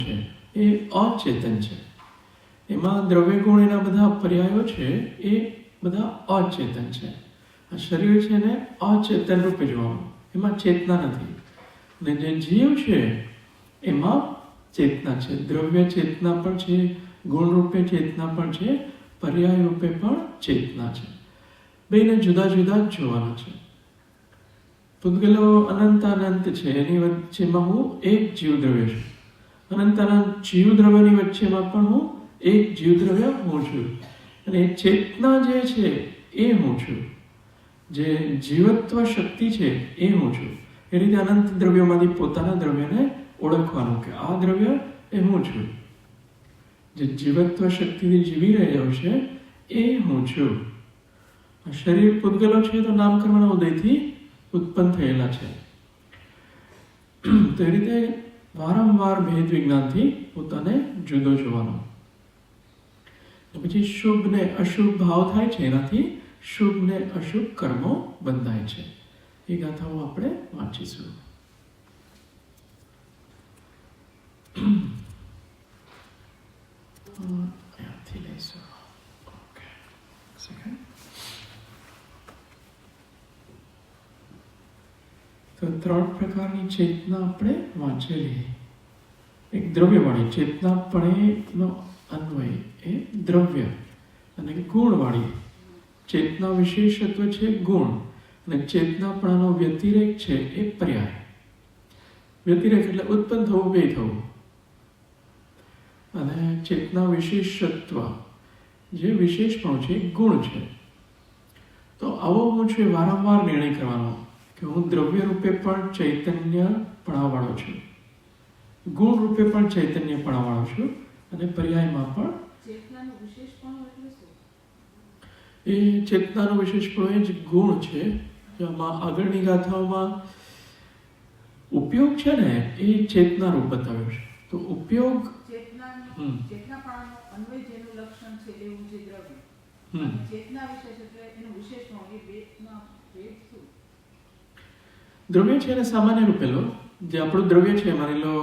છે એ અચેતન છે. એમાં દ્રવ્ય ગુણ એના બધા પર્યાયો છે એ બધા અચેતન છે. આ શરીર છે ને અચેતન રૂપે જોવાનું, એમાં ચેતના નથી. અને જે જીવ છે એમાં ચેતના છે. દ્રવ્ય ચેતના પણ છે, ગુણ રૂપે ચેતના પણ છે, પર્યાય રૂપે પણ ચેતના છે. બેને જુદા જુદા જ જોવાના છે. પૂતગલો અનંત છે, એની વચ્ચેમાં હું એક જીવ દ્રવ્ય છું. અનંત જીવ દ્રવ્યની વચ્ચેમાં પણ હું એક જીવ દ્રવ્ય હું છું. અને ચેતના જે છે એ હું છું, જે જીવત્વ શક્તિ છે એ હું છું. એ રીતે અનંત દ્રવ્યોમાંથી પોતાના દ્રવ્યને ઓળખવાનું કે આ દ્રવ્ય એ હું છું. જે જીવત્વ શક્તિથી જીવી રહ્યો છે એ હું છું. આ શરીર પૂતગલો છે તો નામકર્મના ઉદયથી ઉત્પન્ન થયેલા છે. તો એ રીતે વારંવાર ભેદ વિજ્ઞાનથી પોતાને જુદો જોવાનો. પછી શુભ ને અશુભ ભાવ થાય છે, એનાથી શુભ ને અશુભ કર્મો બંધાય છે. એ ગાથાઓ આપણે વાંચીશું. અહીંયાથી લઈશું. Okay, second. તો 3 પ્રકારની ચેતના આપણે વાંચેલી. એક દ્રવ્યવાળી ચેતનાપણેનો અન્વય એ દ્રવ્ય, અને ગુણવાળી ચેતના વિશેષત્વ છે ગુણ, અને ચેતનાપણાનો વ્યતિરેક છે એ પર્યાય. વ્યતિરેક એટલે ઉત્પન્ન થવું, બે થવું. અને ચેતના વિશેષત્વ જે વિશેષપણું છે ગુણ છે. તો આવો હું છે વારંવાર નિર્ણય કરવાનો કે હું દ્રવ્ય રૂપે પણ ચૈતન્યપણાવાળો છું, ગુણ રૂપે પણ ચૈતન્યપણાવાળો છું, અને પર્યાયમાં પણ. ચેતનાનું વિશેષપણું એટલે શું? એ ચેતનાનું વિશેષપણું એ જ ગુણ છે. જેમાં આગળની ગાથાઓમાં ઉપયોગ છે ને એ ચેતના રૂપ બતાવ્યો છે. તો ઉપયોગ ચેતનાપણાનો અન્વય જેનું લક્ષણ છે એવું જે દ્રવ્ય, ચેતના વિશેષ એટલે એનું વિશેષપણું, એ બેમાં ભેદ શું? દ્રવ્ય છે એને સામાન્ય રૂપે લો. જે આપણું દ્રવ્ય છે, માની લો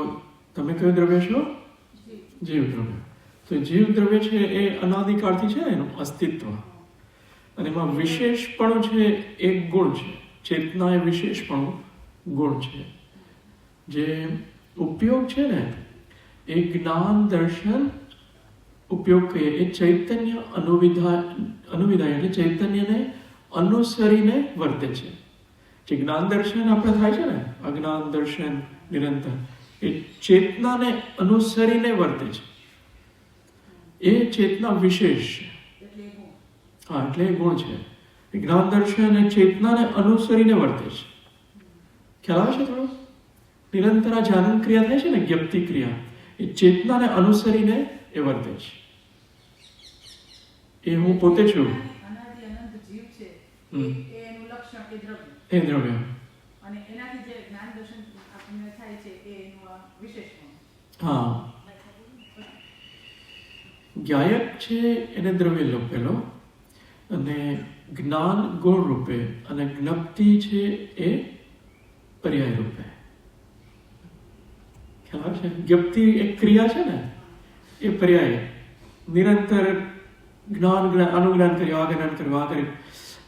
તમે કયું દ્રવ્ય છો? જીવ દ્રવ્ય. તો જીવ દ્રવ્ય છે એ અનાદિકાળથી છે એનું અસ્તિત્વ, અને એમાં વિશેષપણું છે એક ગુણ છે. ચેતના એ વિશેષપણું ગુણ છે. જે ઉપયોગ છે ને એ જ્ઞાન દર્શન ઉપયોગ કહીએ, એ ચૈતન્ય અનુવિધાય એટલે ચૈતન્યને અનુસરીને વર્તે છે. જે જ્ઞાન દર્શન આપણે થાય છે ને, અજ્ઞાન દર્શન નિરંતર, એ ચેતનાને અનુસરીને વર્તે છે. એ ચેતના વિશેષ છે. હા, એટલે એ ગુણ છે. જ્ઞાન દર્શન એ ચેતનાને અનુસરીને વર્તે છે. ખ્યાલ આવે છે થોડો? નિરંતર આ જાનન ક્રિયા થાય છે ને, જ્ઞપ્તિ ક્રિયા, એ ચેતનાને અનુસરીને એ વર્તે છે. એ હું પોતે છું. અનાદિ અનંત જીવ છે એનું લક્ષણ એ દ્રવ્ય. એ દ્રવ્ય. અને એનાથી જે જ્ઞાન દર્શન આપણને થાય છે એ એનું વિશેષપણું. હા, જ્ઞાયક છે એને દ્રવ્ય લોપેલો, અને જ્ઞાન ગુણ રૂપે, અને જ્ઞપ્તિ છે એ પર્યાય રૂપે. ખ્યાલ આવે છે? જ્ઞપ્તિ એક ક્રિયા છે ને, એ પર્યાય. નિરંતર જ્ઞાન અનુજ્ઞાન કર્યું, આગજ્ઞાન કર્યું, આ કર્યું,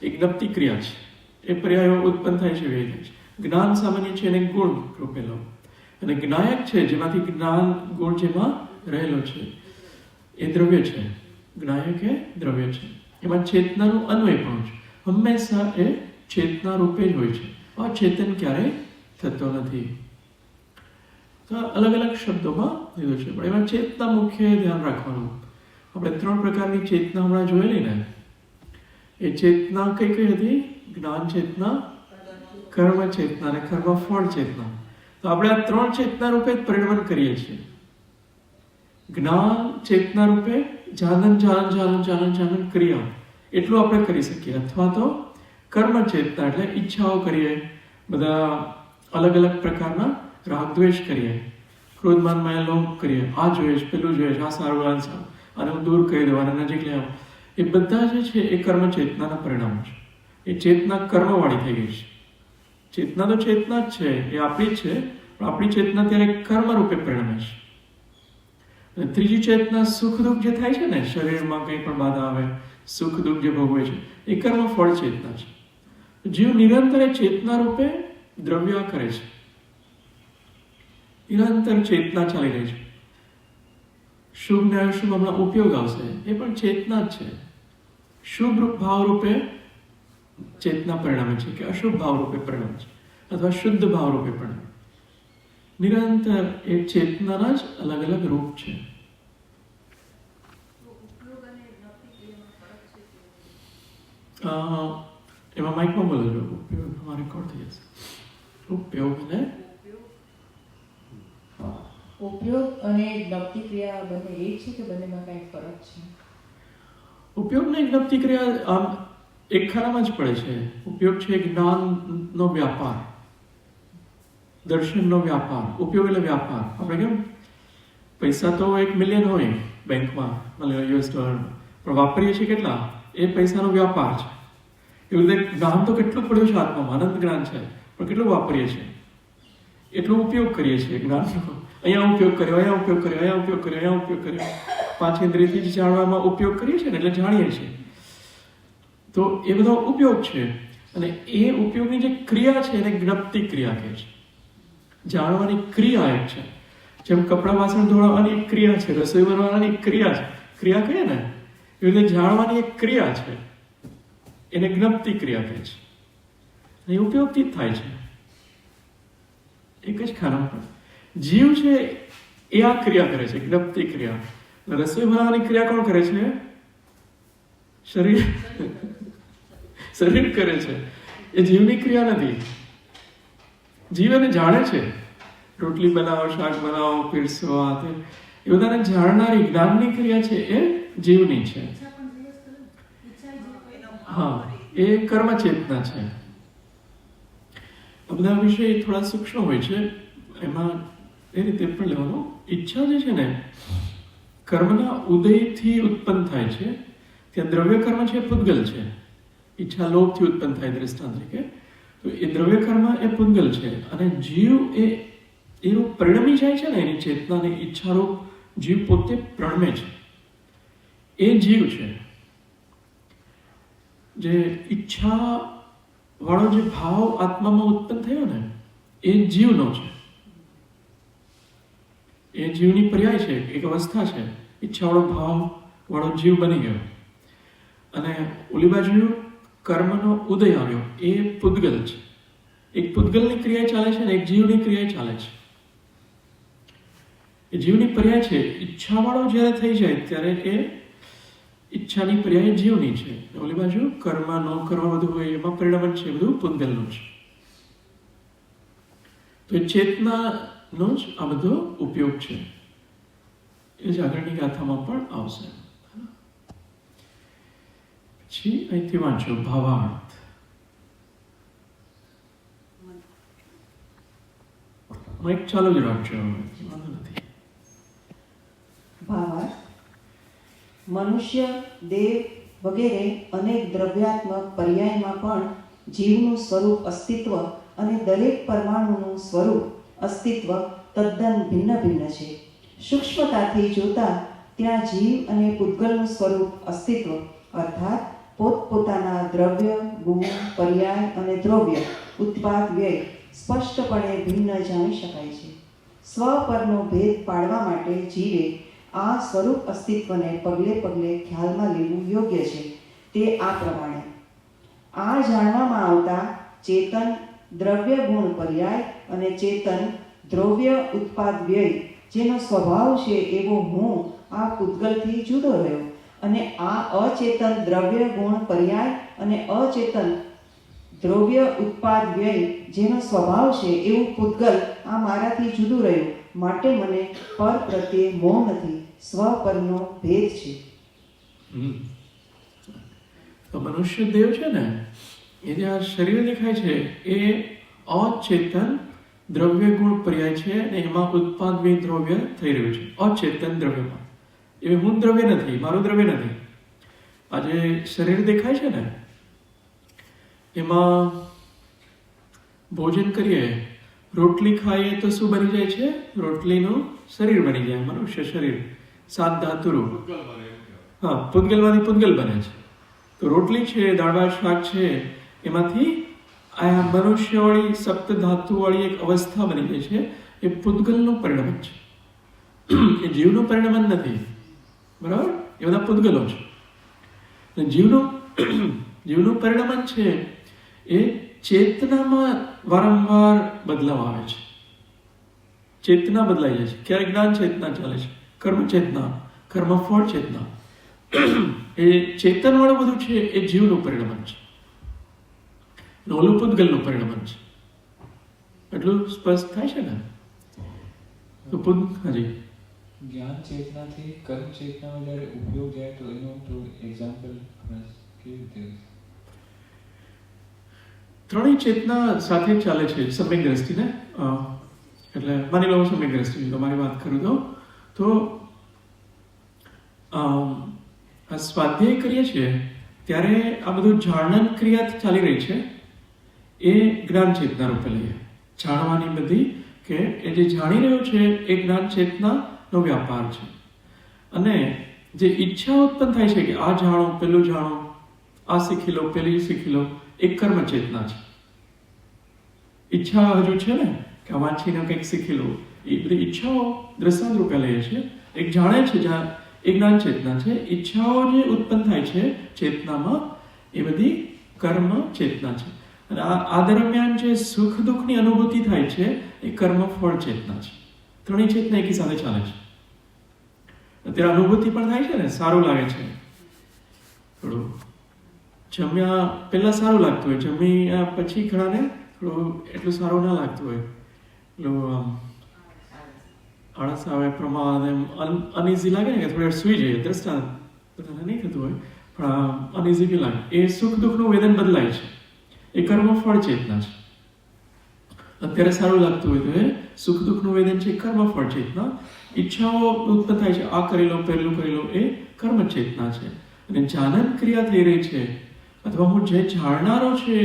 એ જ્ઞપ્તિ ક્રિયા છે. એ પર્યાયો ઉત્પન્ન થાય છે, વેદ છે. જ્ઞાન સામાન્ય છે એને ગુણ રૂપે લો, અને જ્ઞાયક છે જેમાંથી જ્ઞાન ગુણ જેમાં રહેલો છે એ દ્રવ્ય છે. જ્ઞાયક એ દ્રવ્ય છે. એમાં ચેતનાનું અન્વય પણ છે. હંમેશા એ ચેતના રૂપે જ હોય છે. અચેતન ક્યારેય થતો નથી. તો અલગ અલગ શબ્દોમાં લીધો છે, પણ એમાં ચેતના મુખ્ય ધ્યાન રાખવાનું. આપણે 3 પ્રકારની ચેતના હમણાં જોયેલી ને, એ ચેતના કઈ કઈ હતી? જ્ઞાન ચેતના, કર્મ ચેતના અને કર્મફળ ચેતના. તો આપણે આ 3 ચેતના રૂપે જ પરિણમન કરીએ છીએ. જ્ઞાન ચેતના રૂપે જાનન ક્રિયા એટલું આપણે કરી શકીએ, અથવા તો કર્મ ચેતના એટલે ઈચ્છાઓ કરીએ, બધા અલગ અલગ પ્રકારના રાગ દ્વેષ કરીએ, ક્રોધમાન માયા લોભ કરીએ, આ જોઈએ પેલું જોઈએ, આ સારું આ સારું, અને હું દૂર કરી દઉં અને નજીક લઈ આવું. એ બધા જે છે એ કર્મ ચેતનાના પરિણામો છે. એ ચેતના કર્મવાળી થઈ ગઈ છે. ચેતના તો ચેતના જ છે, એ આપણી જ છે, પણ આપણી ચેતના ત્યારે કર્મ રૂપે પરિણમે છે. અને ત્રીજી ચેતના સુખ દુઃખ જે થાય છે ને, શરીરમાં કંઈ પણ બાધા આવે, સુખ દુઃખ જે ભોગવે છે, એ કર્મ ફળ ચેતના છે. જીવ નિરંતર એ ચેતના રૂપે દ્રવ્ય કરે છે, નિરંતર ચેતના ચાલી રહી છે. શુભ ને અશુભ હમણાં ઉપયોગ આવશે, એ પણ ચેતના જ છે. શુભ ભાવ રૂપે ચેતના પરિણમે છે કે અશુભ ભાવ રૂપે પરિણમે છે, અથવા શુદ્ધ ભાવ રૂપે પરિણમે. નિરંતર એ ચેતનાના જ અલગ અલગ રૂપ છે. એમાં માઇકમાં બોલજો, ઉપયોગ અમારે રેકોર્ડ થઈ જશે. ઉપયોગ અને ઉપયોગ અને જ્ઞપ્તિ ક્રિયા બંને એક છે કે બંનેમાં કંઈ ફરક છે? ઉપયોગ ને જ્ઞપ્તિ ક્રિયા આમ એક ખાનામાં જ પડે છે. ઉપયોગ છે જ્ઞાનનો વ્યાપાર, દર્શનનો વ્યાપાર. ઉપયોગ એટલે વ્યાપાર. આપણે કેમ પૈસા તો 1 મિલિયન હોય બેંકમાં, $1 પણ વાપરીએ છીએ કેટલા? એ પૈસાનો વ્યાપાર છે. એવું રીતે જ્ઞાન તો કેટલું પડ્યું છે આત્મામાં, અનંત જ્ઞાન છે, પણ કેટલું વાપરીએ છીએ, એટલો ઉપયોગ કરીએ છીએ જ્ઞાનનો. અહીંયા ઉપયોગ કર્યો, અહીંયા ઉપયોગ કર્યો, અહીંયા ઉપયોગ કર્યો, અહીંયા ઉપયોગ કર્યો. 5 ઇન્દ્રિયથી જ જાણવામાં ઉપયોગ કરીએ છીએ ને, એટલે જાણીએ છીએ. તો એ બધો ઉપયોગ છે. અને એ ઉપયોગની જે ક્રિયા છે એને જ્ઞપ્તિ ક્રિયા કહે છે. જાણવાની ક્રિયા એક છે. જેમ કપડાં વાસણ ધોવાની એક ક્રિયા છે, રસોઈ બનાવવાની એક ક્રિયા છે, ક્રિયા કહીએ ને, એવી રીતે જાણવાની એક ક્રિયા છે, એને જ્ઞપ્તિ ક્રિયા કહે છે. એ ઉપયોગથી જ થાય છે, એક જ ખાના પર. જીવ છે એ આ ક્રિયા કરે છે, જ્ઞપ્તિ ક્રિયા. રસોઈ બનાવવાની ક્રિયા કોણ કરે છે? શરીર શરીર કરે છે. એ જીવની ક્રિયા નથી. જીવ એને જાણે છે. રોટલી બનાવો, શાક બનાવો, પીરસો, આ તે, એ બધાને જાણનારી જ્ઞાનની ક્રિયા છે એ જીવની છે. હા, એ કર્મ ચેતના છે. આ બધા વિષય થોડા સૂક્ષ્મ હોય છે, એમાં એ રીતે પણ લેવાનું. ઈચ્છા જે છે ને, કર્મના ઉદયથી ઉત્પન્ન થાય છે. ત્યાં દ્રવ્ય કર્મ છે, પૂતગલ છે. ઈચ્છા લોભથી ઉત્પન્ન થાય દ્રષ્ટાંત તરીકે, તો એ દ્રવ્ય કર્મ એ પૂતગલ છે. અને જીવ એનું પરિણમી જાય છે ને, એની ચેતનાને ઈચ્છારૂપ જીવ પોતે પ્રણમે છે. એ જીવ છે. જે ઈચ્છા વાળો જે ભાવ આત્મામાં ઉત્પન્ન થયો ને, એ જીવનો છે. એ જીવની પર્યાય છે, એક અવસ્થા છે. ઈચ્છાવાળો ભાવ વાળો જીવ બની ગયો. અને ઓલી બાજુ કર્મનો ઉદય આવ્યો, એ પૂતગલ છે. એક પૂતગલની ક્રિયા ચાલે છે ને એક જીવની ક્રિયા ચાલે છે. એ જીવની પર્યાય છે. ઈચ્છાવાળો જ્યારે થઈ જાય ત્યારે એ ઈચ્છાની પર્યાય જીવની છે. ઓલી બાજુ કર્મ ન કરવા બધું હોય એમાં પરિણમન છે, બધું પૂતગલનું છે. તો એ ચેતનાનો જ આ બધો ઉપયોગ છે. એ જ આગળની ગાથામાં પણ આવશે. પછી અહીંથી વાંચો ભાવાર્થ. માઇક ચાલુ જ રાખજો, વાંધો નથી. ભાવાર્થ: મનુષ્ય, દેવ વગેરે અનેક દ્રવ્યાત્મક પર્યાયમાં પણ જીવનું સ્વરૂપ અસ્તિત્વ અને દરેક પરમાણુનું સ્વરૂપ અસ્તિત્વ તદ્દન ભિન્ન ભિન્ન છે. સૂક્ષ્મતાથી જોતા ત્યાં જીવ અને પૂતગલનું સ્વરૂપ અસ્તિત્વ અર્થાત પોતપોતાના દ્રવ્ય, ગુણ, પર્યાય અને દ્રવ્ય ઉત્પાદ વ્યય સ્પષ્ટપણે ભિન્ન જાણી શકાય છે. સ્વ પરનો ભેદ પાડવા માટે જીવે આ સ્વરૂપ અસ્તિત્વને પગલે પગલે ખ્યાલમાં લેવું યોગ્ય છે. તે આ પ્રમાણે: આ જાણવામાં આવતા ચેતન દ્રવ્ય ગુણ પર્યાય અને ચેતન દ્રવ્ય ઉત્પાદ વ્યય જેનો સ્વભાવ છે એવો હું આ પૂતગલથી જુદો રહ્યો, અને આ અચેતન દ્રવ્ય ગુણ પર્યાય અને અચેતન દ્રવ્ય ઉત્પાદ વ્યય જેનો સ્વભાવ છે એવું પૂતગલ આ મારાથી જુદું રહ્યું. માટે મને પર પ્રત્યે મોહ નથી, સ્વ પરનો ભેદ છે. તો મનુષ્ય દેવ છે ને, એ જે આ શરીર દેખાય છે એ અચેતન દ્રવ્ય ગુણ પર્યાય છે, અને એમાં ઉત્પાદ વ્યય દ્રવ્ય થઈ રહ્યું છે અચેતન દ્રવ્યમાં. એ હું દ્રવ્ય નથી, મારું દ્રવ્ય નથી. આ જે શરીર દેખાય છે ને, એમાં ભોજન કરીએ રોટલી ખાઈએ તો શું બની જાય છે? રોટલીનું શરીર બની જાય, મનુષ્ય શરીર, 7 ધાતુરૂપ. હા, પૂતગલમાંથી પૂતગલ બને છે. તો રોટલી છે, દાળ ભાત શાક છે, એમાંથી આ મનુષ્યવાળી સપ્તધાતુવાળી એક અવસ્થા બની જાય છે. એ પૂતગલનું પરિણમન છે, એ જીવનું પરિણમન નથી. બરાબર? એ બધા પૂતગલો છે. જીવનું પરિણમન છે એ ચેતનામાં વારંવાર બદલાવ આવે છે. ચેતના બદલાઈ જાય છે. ક્યારેક જ્ઞાન ચેતના ચાલે છે, કર્મ ચેતના, કર્મફળ ચેતના. એ ચેતન વાળું બધું છે એ જીવનું પરિણમન છે, ઓલું પૂતગલનું પરિણમન છે. એટલું સ્પષ્ટ થાય છે ને? તો હાજી, જ્ઞાન ચેતનાથી કર્મ ચેતનામાં જ્યારે ઉપયોગ જાય તો એનું તો એક્ઝામ્પલ કેવી રીતે? ત્રણેય ચેતના સાથે ચાલે છે સમ્યક દ્રષ્ટિને. એટલે માની લો સમ્યક દ્રષ્ટિ તમારી વાત કરું તો આ સ્વાધ્યાય કરીએ છીએ ત્યારે આ બધું જાણન ક્રિયા ચાલી રહી છે એ જ્ઞાન ચેતના રૂપે લઈએ. જાણવાની બધી કે એ જે જાણી રહ્યો છે એ જ્ઞાન ચેતનાનો વ્યાપાર છે. અને જે ઈચ્છા ઉત્પન્ન થાય છે કે આ જાણો, પેલું જાણો, આ શીખી લો, પેલી શીખી લો, એક કર્મ ચેતના છે. ઈચ્છા હજુ છે ને કે આ વાંચીને કંઈક શીખી લો, એ બધી ઈચ્છાઓ દ્રષ્ટાંત રૂપે લઈએ છીએ. એક જાણે છે જ્યાં એ જ્ઞાન ચેતના છે. ઈચ્છાઓ જે ઉત્પન્ન થાય છે ચેતનામાં એ બધી કર્મ ચેતના છે. અને આ દરમિયાન જે સુખ દુઃખની અનુભૂતિ થાય છે એ કર્મ ફળ ચેતના છે. ત્રણેય ચેતના એકી સાથે ચાલે છે. અત્યારે અનુભૂતિ પણ થાય છે ને, સારું લાગે છે, થોડું જમ્યા પહેલા સારું લાગતું હોય, જમ્યા પછી ઘણાને થોડું એટલું સારું ના લાગતું હોય, એટલું આળસ આવે, પ્રમાદ, એમ અનઇઝી લાગે ને કે થોડી સૂઈ જઈએ. દ્રષ્ટાંત બધાને નહીં થતું હોય પણ અનઇઝી બી લાગે. એ સુખ દુઃખનું વેદન બદલાય છે, એ કર્મ ફળ ચેતના છે. અત્યારે સારું લાગતું હોય તો એ સુખ દુઃખનું વેદન છે, કર્મ ફળ ચેતના. ઈચ્છાઓ ઉત્પન્ન થાય છે, આ કરી લો, પહેલું કરી લો, એ કર્મ ચેતના છે. અને જાનન ક્રિયા થઈ રહી છે અથવા હું જે જાણનારો છે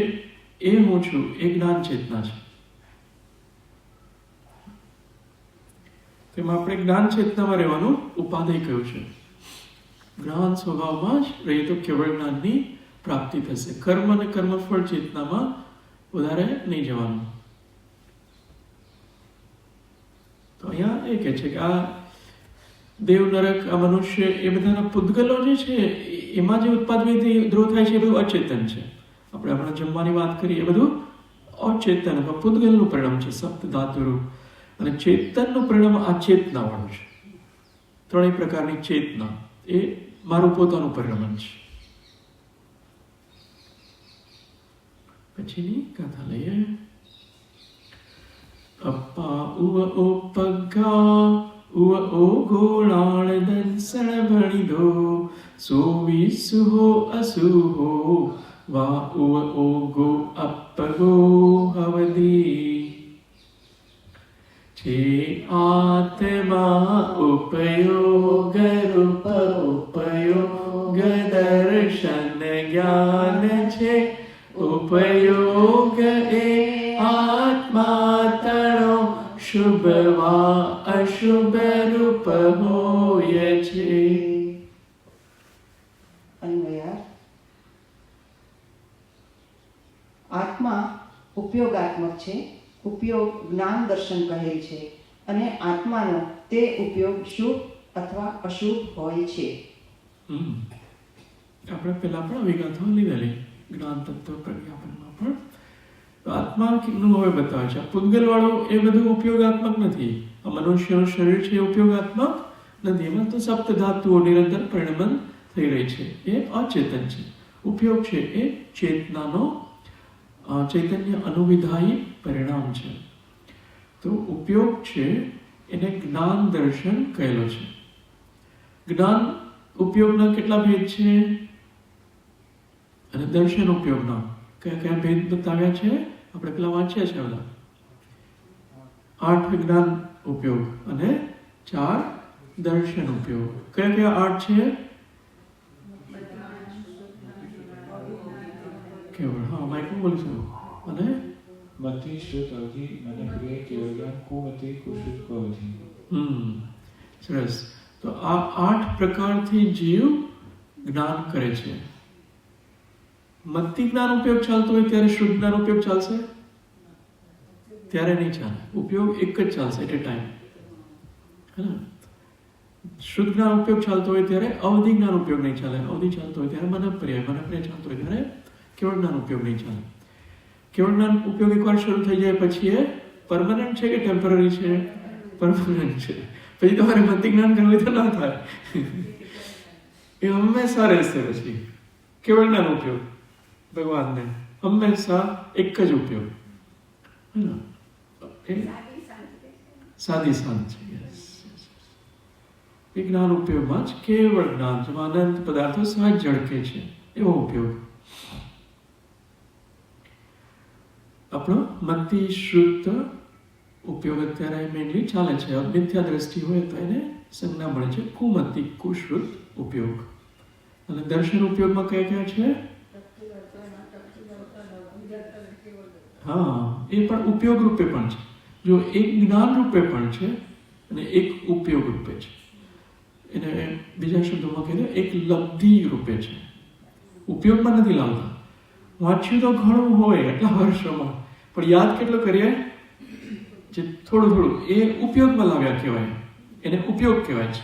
એ હું છું, એ જ્ઞાન ચેતના છે. તેમાં આપણે જ્ઞાન ચેતનામાં રહેવાનું ઉપાદેય કહ્યું છે. જ્ઞાન સ્વભાવમાં જ રહીએ તો કેવળ જ્ઞાનની પ્રાપ્તિ થશે. કર્મ અને કર્મફળ ચેતનામાં વધારે નહીં જવાનું. તો અહીંયા એ કહે છે કે આ દેવ, નરક, આ મનુષ્ય, એ બધાના પૂતગલો જે છે એમાં જે ઉત્પાદન ધ્રુવ થાય છે એ બધું અચેતન છે. આપણે હમણાં જમવાની વાત કરીએ એ બધું અચેતન અથવા પૂતગલનું પરિણામ છે, સપ્ત ધાતુરૂપ. અને ચેતનનું પરિણામ આ ચેતનાવાળું છે. ત્રણેય પ્રકારની ચેતના એ મારું પોતાનું પરિણામ છે. પછીની કથા લઈએ. અપ્પા ઉવ ઓ પગ્ગા ઉવ ઓ ગોળાળ દંસણ ભણીધો સોવીસુહો અસુહો વા ઉવ ઓ ગો અપ્પગો હવદી જે આત્મા ઉપયોગ રૂપ ઉપયોગ દર્શન જ્ઞાન છે. ઉપયોગ એ આત્મા તણો શુભ વા અશુભ રૂપ હોય છે. અન્વયાર. આત્મા ઉપયોગાત્મક છે. ઉપયોગ જ્ઞાન દર્શન કહેલ છે અને આત્માનો તે ઉપયોગ શુભ અથવા અશુભ હોય છે. આપણે પહેલા પણ વિગતો લીધેલી જ્ઞાન તત્વ પ્રજ્ઞાપનમાં પણ. આત્માનું હવે બતાવે છે. પૂતગલ વાળું એ બધું ઉપયોગાત્મક નથી. આ મનુષ્યનું શરીર છે એ ઉપયોગાત્મક નથી. એમાં તો સપ્ત ધાતુઓ નિરંતર પરિણમન થઈ રહી છે, એ અચેતન છે. ઉપયોગ છે એ ચેતનાનો ચૈતન્ય અનુવિધાયી પરિણામ છે. તો ઉપયોગ છે એને જ્ઞાન દર્શન કહેલો છે. જ્ઞાન ઉપયોગના કેટલા ભેદ છે અને દર્શન ઉપયોગના કયા કયા ભેદ બતાવ્યા છે આપણે પેલા વાંચ્યા છે બધા. 8 જ્ઞાન ઉપયોગ અને 4 દર્શન ઉપયોગ. કયા કયા 8 છે? કેવળ, હા, માઇકમાં બોલી શકો. અને મતિ શ્રુત અવધિ મને ક્રિય કેવલ્યમ કુમતિ કુશ્રુત ભવતિ. સરસ. તો આ 8 પ્રકારથી જીવ જ્ઞાન કરે છે. મતિ જ્ઞાન ઉપયોગ ચાલતો હોય ત્યારે શુદ્ધ જ્ઞાન ઉપયોગ ચાલશે? ત્યારે નહીં ચાલે. ઉપયોગ એક જ ચાલશે એટ એ ટાઈમ. શુદ્ધ જ્ઞાન ઉપયોગ ચાલતો હોય ત્યારે અવધિ જ્ઞાન ઉપયોગ નહીં ચાલે. અવધિ ચાલતો હોય ત્યારે મનઃપ્રયય ચાલતો હોય ત્યારે કેવળ જ્ઞાન ઉપયોગ નહીં ચાલે. કેવળ જ્ઞાન ઉપયોગ એકવાર શરૂ થઈ જાય પછી એ પરમનન્ટ છે કે ટેમ્પરરી છે? પરમનન્ટ છે. પછી તમારે મતિ જ્ઞાન કરવું તો ના થાય. એ હંમેશા રહેશે. પછી કેવળ જ્ઞાન ઉપયોગ ભગવાનને હંમેશા એક જ ઉપયોગ. સાદી શાંત છે. એ જ્ઞાન ઉપયોગમાં જ કેવળ જ્ઞાન, જેમાં અનંત પદાર્થો સહજ ઝળકે છે, એવો ઉપયોગ. આપણો મતિ શુદ્ધ ઉપયોગ અત્યારે મેનલી ચાલે છે. મિથ્યા દ્રષ્ટિ હોય તો એને સંજ્ઞા મળે છે કુમતિ, કુશ્રુત ઉપયોગ. અને દર્શન ઉપયોગમાં કયા કયા છે? હા, એ પણ ઉપયોગ રૂપે પણ છે. જો એક જ્ઞાન રૂપે પણ છે અને એક ઉપયોગ રૂપે છે. એને બીજા શબ્દોમાં કહીએ એક લબ્ધિ રૂપે છે. ઉપયોગમાં નથી લાવતા. વાંચ્યું તો ઘણું હોય એટલા વર્ષોમાં, પણ યાદ કેટલું કરીએ? જે થોડું થોડું એ ઉપયોગમાં લાવ્યા કહેવાય. એને ઉપયોગ કહેવાય છે.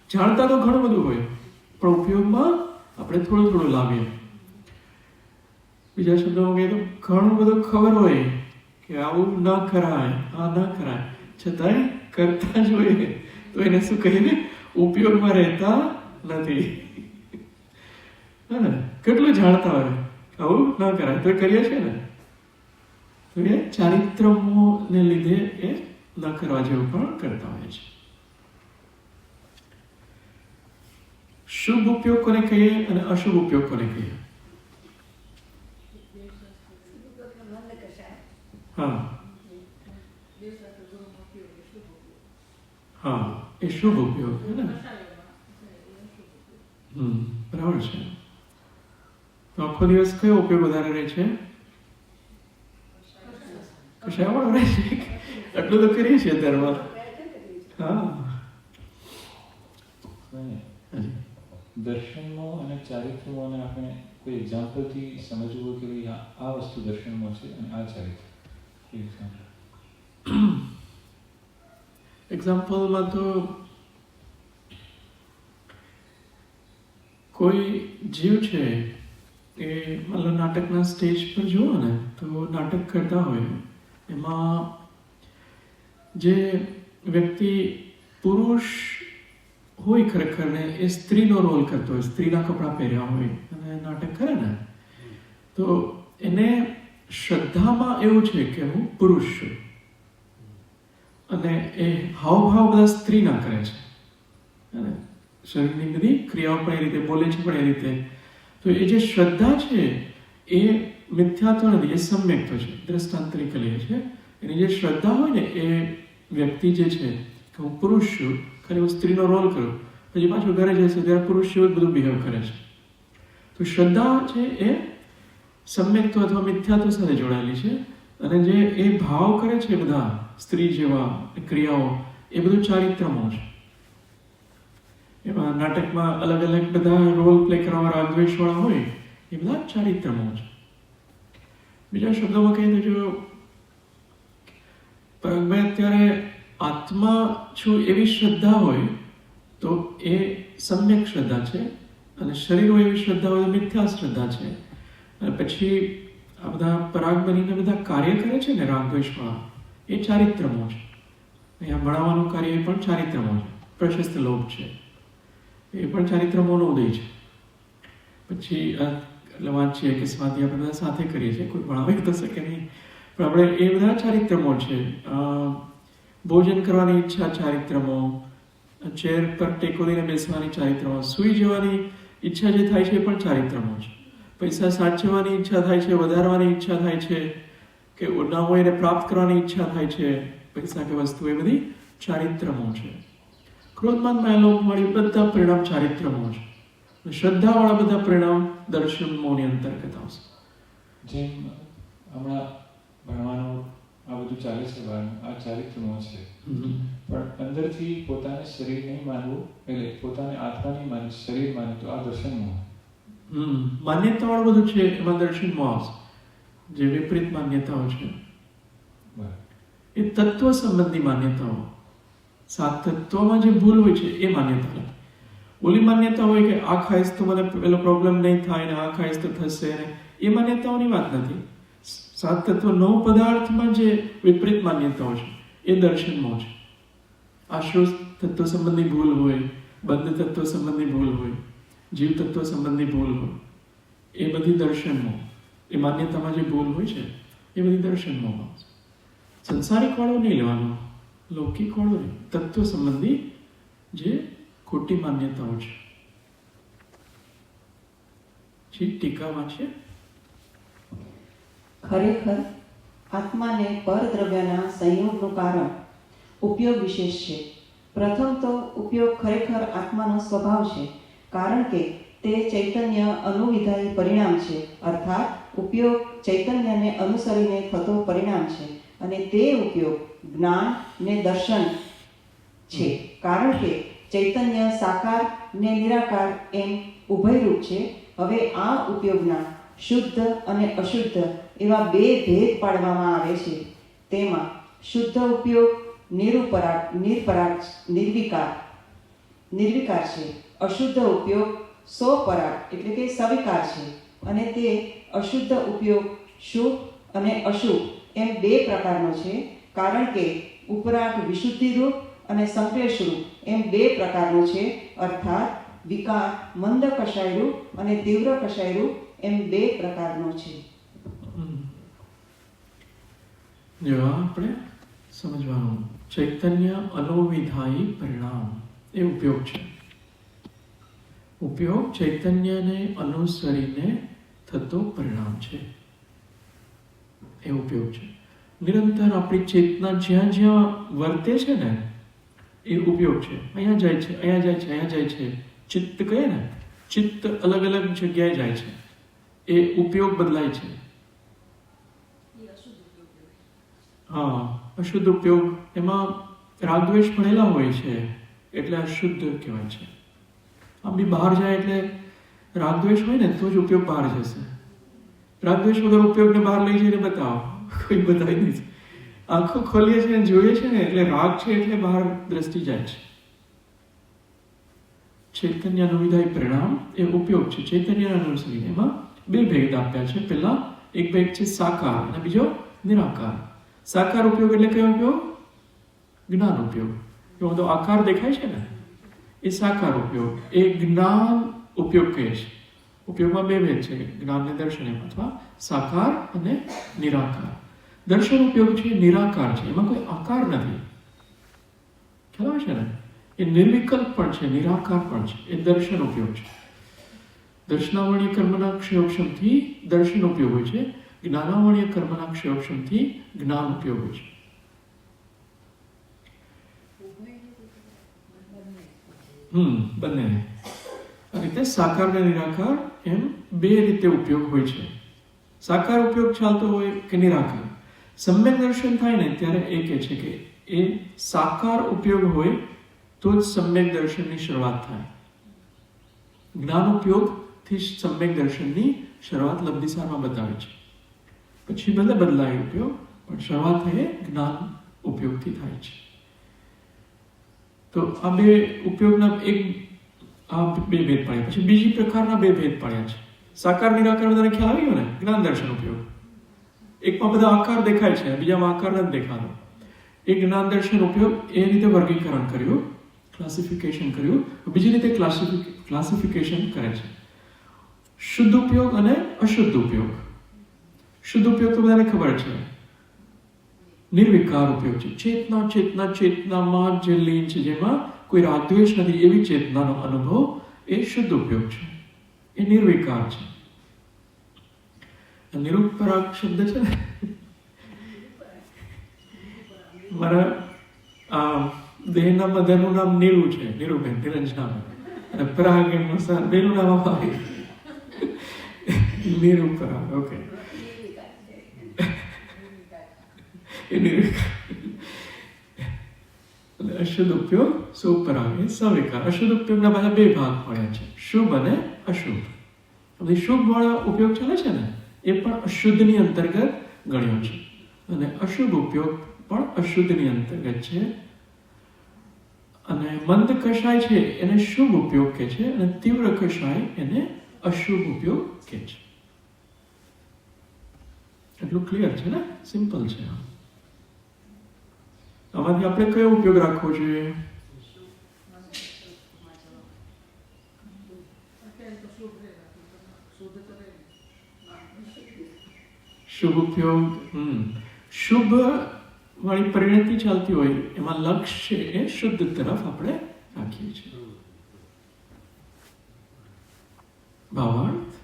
જાણતા તો ઘણું બધું હોય, પણ ઉપયોગમાં આપણે થોડું થોડું લાવીએ. બીજા શબ્દોમાં કહીએ તો ઘણું બધું ખબર હોય કે આવું ન કરાય, આ ન કરાય, છતાંય કરતા જ હોઈએ તો એને શું કહીએ? ઉપયોગમાં રહેતા નથી. કેટલું જાણતા હોય આવું ન કરાય તો કરીએ છીએ ને. તો એ ચારિત્રને લીધે એ ન કરવા જેવું પણ કરતા હોય છે. શુભ ઉપયોગ કોને કહીએ અને અશુભ ઉપયોગ કોને કહીએ? હા હા, એ શુભ ઉપયોગ છે ને. બરાબર છે. તો આખો દિવસ કયો ઉપયોગ વધારે રહે છે? કશામાં રહે છે? એટલું તો કરીએ છીએ અત્યારમાં. હા, દર્શનમાં અને ચારિત્રમાં આપણે કોઈ એક્ઝામ્પલથી સમજવું હોય કે ભાઈ આ વસ્તુ દર્શનમાં છે અને આ ચારિત્ર. એક્ઝામ્પલમાં તો કોઈ જીવ છે એ મતલબ નાટકના સ્ટેજ પર જુઓ ને તો નાટક કરતા હોય એમાં જે વ્યક્તિ પુરુષ હોય ખરેખર ને એ સ્ત્રીનો રોલ કરતો હોય, સ્ત્રીના કપડાં પહેર્યા હોય અને નાટક કરે ને તો એને શ્રદ્ધામાં એવું છે કે હું પુરુષ છું અને એ હાવભાવ બધા સ્ત્રીના કરે છે. શરીરની બધી ક્રિયાઓ પણ એ રીતે બોલે છે પણ એ રીતે. તો એ જે શ્રદ્ધા છે એ મિથ્યાત્વ નથી, એ સમ્યક્ત છે. દ્રષ્ટાંતરિક લઈએ છે. એની જે શ્રદ્ધા હોય ને એ વ્યક્તિ જે છે કે હું પુરુષ છું, ખરે હું સ્ત્રીનો રોલ કરું, પછી પાછું ઘરે જશે ત્યારે પુરુષ જેવું બધું બિહેવ કરે છે. તો શ્રદ્ધા છે એ સમ્યક્ત અથવા મિથ્યાત્વ સાથે જોડાયેલી છે. અને જે એ ભાવ કરે છે બધા સ્ત્રી જેવા ક્રિયાઓ એ બધું ચારિત્રમાં છે. એમાં નાટકમાં અલગ અલગ બધા રોલ પ્લે કરવા રાગદ્વેષવાળા હોય એ બધા ચારિત્રમાં છે. બીજા શબ્દોમાં કહીએ તો જો મેં અત્યારે આત્મા છું એવી શ્રદ્ધા હોય તો એ સમ્યક શ્રદ્ધા છે, અને શરીર હોય એવી શ્રદ્ધા હોય તો મિથ્યા શ્રદ્ધા છે. અને પછી આ બધા પરાગ બનીને બધા કાર્ય કરે છે ને રાગદ્વેષવાળા, એ ચારિત્રમાં છે. અહીંયા ભણાવવાનું કાર્ય એ પણ ચારિત્રમાં છે. પ્રશસ્ત લોભ છે એ પણ ચારિત્રમોનો ઉદય છે. પછી એટલે વાંચીએ કે સ્વાધ્યાય આપણે બધા સાથે કરીએ છીએ, કોઈ ભણાવી તો શકે નહીં, પણ આપણે એ બધા ચારિત્રમો છે. ભોજન કરવાની ઈચ્છા ચારિત્રમો, ચેર પર ટેકો દઈને બેસવાની ચારિત્રમો, સૂઈ જવાની ઈચ્છા જે થાય છે એ પણ ચારિત્રમો છે. પૈસા સાચવવાની ઈચ્છા થાય છે, વધારવાની ઈચ્છા થાય છે, કે ના હોય એને પ્રાપ્ત કરવાની ઈચ્છા થાય છે, પૈસા કે વસ્તુ, એ બધી ચારિત્રમો છે. ક્રોધમાન માયાલોભવાળી બધા પરિણામ ચારિત્રમો છે. શ્રદ્ધાવાળા બધા પરિણામ દર્શનમોની અંતર્ગત આવશે. જેમ હમણાં ભણવાનું આ બધું ચાલે છે બહારનું, આ ચારિત્રનો છે. પણ અંદરથી પોતાને શરીર નહીં માનવું, એટલે પોતાને આત્મા નહીં માનવું, શરીર માનવું, તો આ દર્શનમાં. માન્યતાવાળું બધું છે એમાં દર્શનમાં આવશે. જે વિપરીત માન્યતાઓ છે એ તત્વ સંબંધી માન્યતાઓ. સાત તત્વમાં જે ભૂલ હોય છે એ માન્યતા. ઓલી માન્યતા હોય કે આ ખાઈશ તો મને પેલો પ્રોબ્લેમ નહીં થાય ને આ ખાઈશ તો થશે ને, એ માન્યતાઓની વાત નથી. સાત તત્વ 9 પદાર્થમાં જે વિપરીત માન્યતાઓ છે એ દર્શનમાં છે. આશ્રય તત્વ સંબંધી ભૂલ હોય, બંધ તત્વ સંબંધી ભૂલ હોય, જીવ તત્વ સંબંધી ભૂલ હોય, એ બધી દર્શનમાં, એ માન્યતામાં જે ભૂલ હોય છે એ બધી દર્શનમાં આવશે. સંસારિક વાળો નહીં લેવાનો, લૌકિક વાળો નહીં, તત્વ સંબંધી જે ખોટી માન્યતાઓ છે. ટીકામાં છે, ખરેખર આત્માને પરદ્રવ્યના સંયોગનું કારણ ઉપયોગ વિશેષ છે. પ્રથમ તો ઉપયોગ ખરેખર આત્માનો સ્વભાવ છે, કારણ કે તે ચૈતન્ય અનુવિધાયી પરિણામ છે. અર્થાત ઉપયોગ ચૈતન્યને અનુસરીને થતો પરિણામ છે, અને તે ઉપયોગ જ્ઞાન ને દર્શન છે. કારણ કે ચૈતન્ય સાકાર ને નિરાકાર એમ ઉભયરૂપ છે. હવે આ ઉપયોગના શુદ્ધ અને અશુદ્ધ એવા 2 ભેદ પાડવામાં આવે છે. તેમાં શુદ્ધ ઉપયોગ નિર્વિકાર છે, અશુદ્ધ ઉપયોગ સ્વપરાગ એટલે કે સવિકાર છે. અને તે અશુદ્ધ ઉપયોગ શુભ અને અશુભ એમ 2 પ્રકારનો છે. કારણ કે ઉપરાગ વિશુદ્ધિ રૂપ અને સંક્લેશ રૂપ એમ 2 પ્રકારનો છે. અર્થાત વિકાર મંદ કષાય રૂપ અને તીવ્ર કષાય રૂપ એમ 2 પ્રકારનો છે. જો આપણે સમજવાનું, ચૈતન્ય અનુવિધાયી પરિણામ એ ઉપયોગ છે. ઉપયોગ ચૈતન્યને અનુસરીને થતો પરિણામ છે, એ ઉપયોગ છે. નિરંતર આપણી ચેતના જ્યાં જ્યાં વર્તે છે ને એ ઉપયોગ છે. અહીંયા જાય છે, અહીંયા જાય છે, અહીંયા જાય છે. ચિત્ત કહે ને, ચિત્ત અલગ અલગ જગ્યાએ જાય છે, એ ઉપયોગ બદલાય છે. હા, અશુદ્ધ ઉપયોગ, એમાં રાગદ્વેષ ભણેલા હોય છે એટલે અશુદ્ધ કહેવાય છે. આમ બી બહાર જાય એટલે રાગદ્વેષ હોય ને તો જ ઉપયોગ બહાર જશે. રાગદ્વેષ વગર ઉપયોગને બહાર લઈ જઈને બતાવો, કોઈ બતાવી નથી. આંખો ખોલીએ છે ને જોઈએ છે ને એટલે રાગ છે એટલે બહાર દ્રષ્ટિ જાય છે. ચૈતન્ય અનુવિધાયી પરિણામ એ ઉપયોગ છે. ચૈતન્ય અનુસરીને એમાં 2 ભેદ આપ્યા છે. પહેલા એક ભેદ છે સાકાર અને બીજો નિરાકાર. સાકાર ઉપયોગ એટલે કયો ઉપયોગ? જ્ઞાન ઉપયોગ. એવો બધો આકાર દેખાય છે ને એ સાકાર ઉપયોગ, એ જ્ઞાન ઉપયોગ કહે છે. ઉપયોગમાં 2 ભેદ છે, જ્ઞાન અને દર્શન એમ, અથવા સાકાર અને નિરાકાર. દર્શન ઉપયોગ છે નિરાકાર છે, એમાં કોઈ આકાર નથી. ખ્યાલ આવે છે ને? એ નિર્વિકલ્પ પણ છે, નિરાકાર પણ છે. એ દર્શન ઉપયોગ છે. દર્શનાવર્ણીય કર્મના ક્ષયોક્ષમથી દર્શન ઉપયોગ હોય છે, જ્ઞાનાવર્ણીય કર્મના ક્ષયોક્ષમથી જ્ઞાન ઉપયોગ હોય છે. બંને આ રીતે સાકાર અને નિરાકાર એમ 2 રીતે ઉપયોગ હોય છે. સાકાર ઉપયોગ ચાલતો હોય કે નિરાકાર. સમ્યક દર્શન થાય ને ત્યારે એ કહે છે કે એ સાકાર ઉપયોગ હોય તો જ સમ્યક દર્શનની શરૂઆત થાય. જ્ઞાન ઉપયોગથી સમ્યક દર્શનની શરૂઆત લબ્ધિસારમાં બતાવે છે. પછી ભલે બદલાય ઉપયોગ, પણ શરૂઆત એ જ્ઞાન ઉપયોગથી થાય છે. તો આ 2 ઉપયોગના આ 2 ભેદ પાડ્યા. પછી બીજી પ્રકારના 2 ભેદ પાડ્યા છે. સાકાર નિરાકાર બધાને ખ્યાલ આવી ગયો ને? જ્ઞાન દર્શન ઉપયોગ. એકમાં બધા આકાર દેખાય છે, બીજામાં આકાર નથી દેખાતો. એ જ્ઞાન દર્શન ઉપયોગ એ રીતે વર્ગીકરણ કર્યું, ક્લાસિફિકેશન કર્યું. બીજી રીતે ક્લાસિફિકેશન કરે છે શુદ્ધ ઉપયોગ અને અશુદ્ધ ઉપયોગ. શુદ્ધ ઉપયોગ તો બધાને ખબર છે, નિર્વિકાર ઉપયોગ છે. ચેતનામાં જે લીન છે, જેમાં કોઈ રાગદ્વેષ નથી, એવી ચેતનાનો અનુભવ, એ શુદ્ધ ઉપયોગ છે, એ નિર્વિકાર છે. નિરુપરાગ શબ્દ છે ને, મારા દેહના મધરનું નામ નીરુ છે, નીરુબેન, નિરંજનાબેન, અને પરાગ એમનું બેનું નામ આવે નિરુપરાગ. ઓકે, એની અશુદ્ધ ઉપયોગ સો ઉપર આવે સવિકાર. અશુદ્ધ ઉપયોગના પાછા બે ભાગ પડ્યા છે, શુભ અને અશુભ. હવે શુભ વાળા ઉપયોગ ચાલે છે ને એ પણ અશુદ્ધની અંતર્ગત ગણ્યો છે, અને અશુભ ઉપયોગ પણ અશુદ્ધની અંતર્ગત છે. અને મંદ કષાય છે એને શુભ ઉપયોગ કહે છે, અને તીવ્ર કષાય એને અશુભ ઉપયોગ કહે છે. એટલું ક્લિયર છે ને, સિમ્પલ છે. આમાંથી આપણે કયો ઉપયોગ રાખવો જોઈએ? અત્યારે તો શુભ રહે, શુદ્ધ તો રહે. શુભ ઉપયોગ, શુભ વાળી પરિણતિ ચાલતી હોય એમાં લક્ષ્ય એ શુદ્ધ તરફ આપણે રાખીએ છીએ. ભાવાર્થ.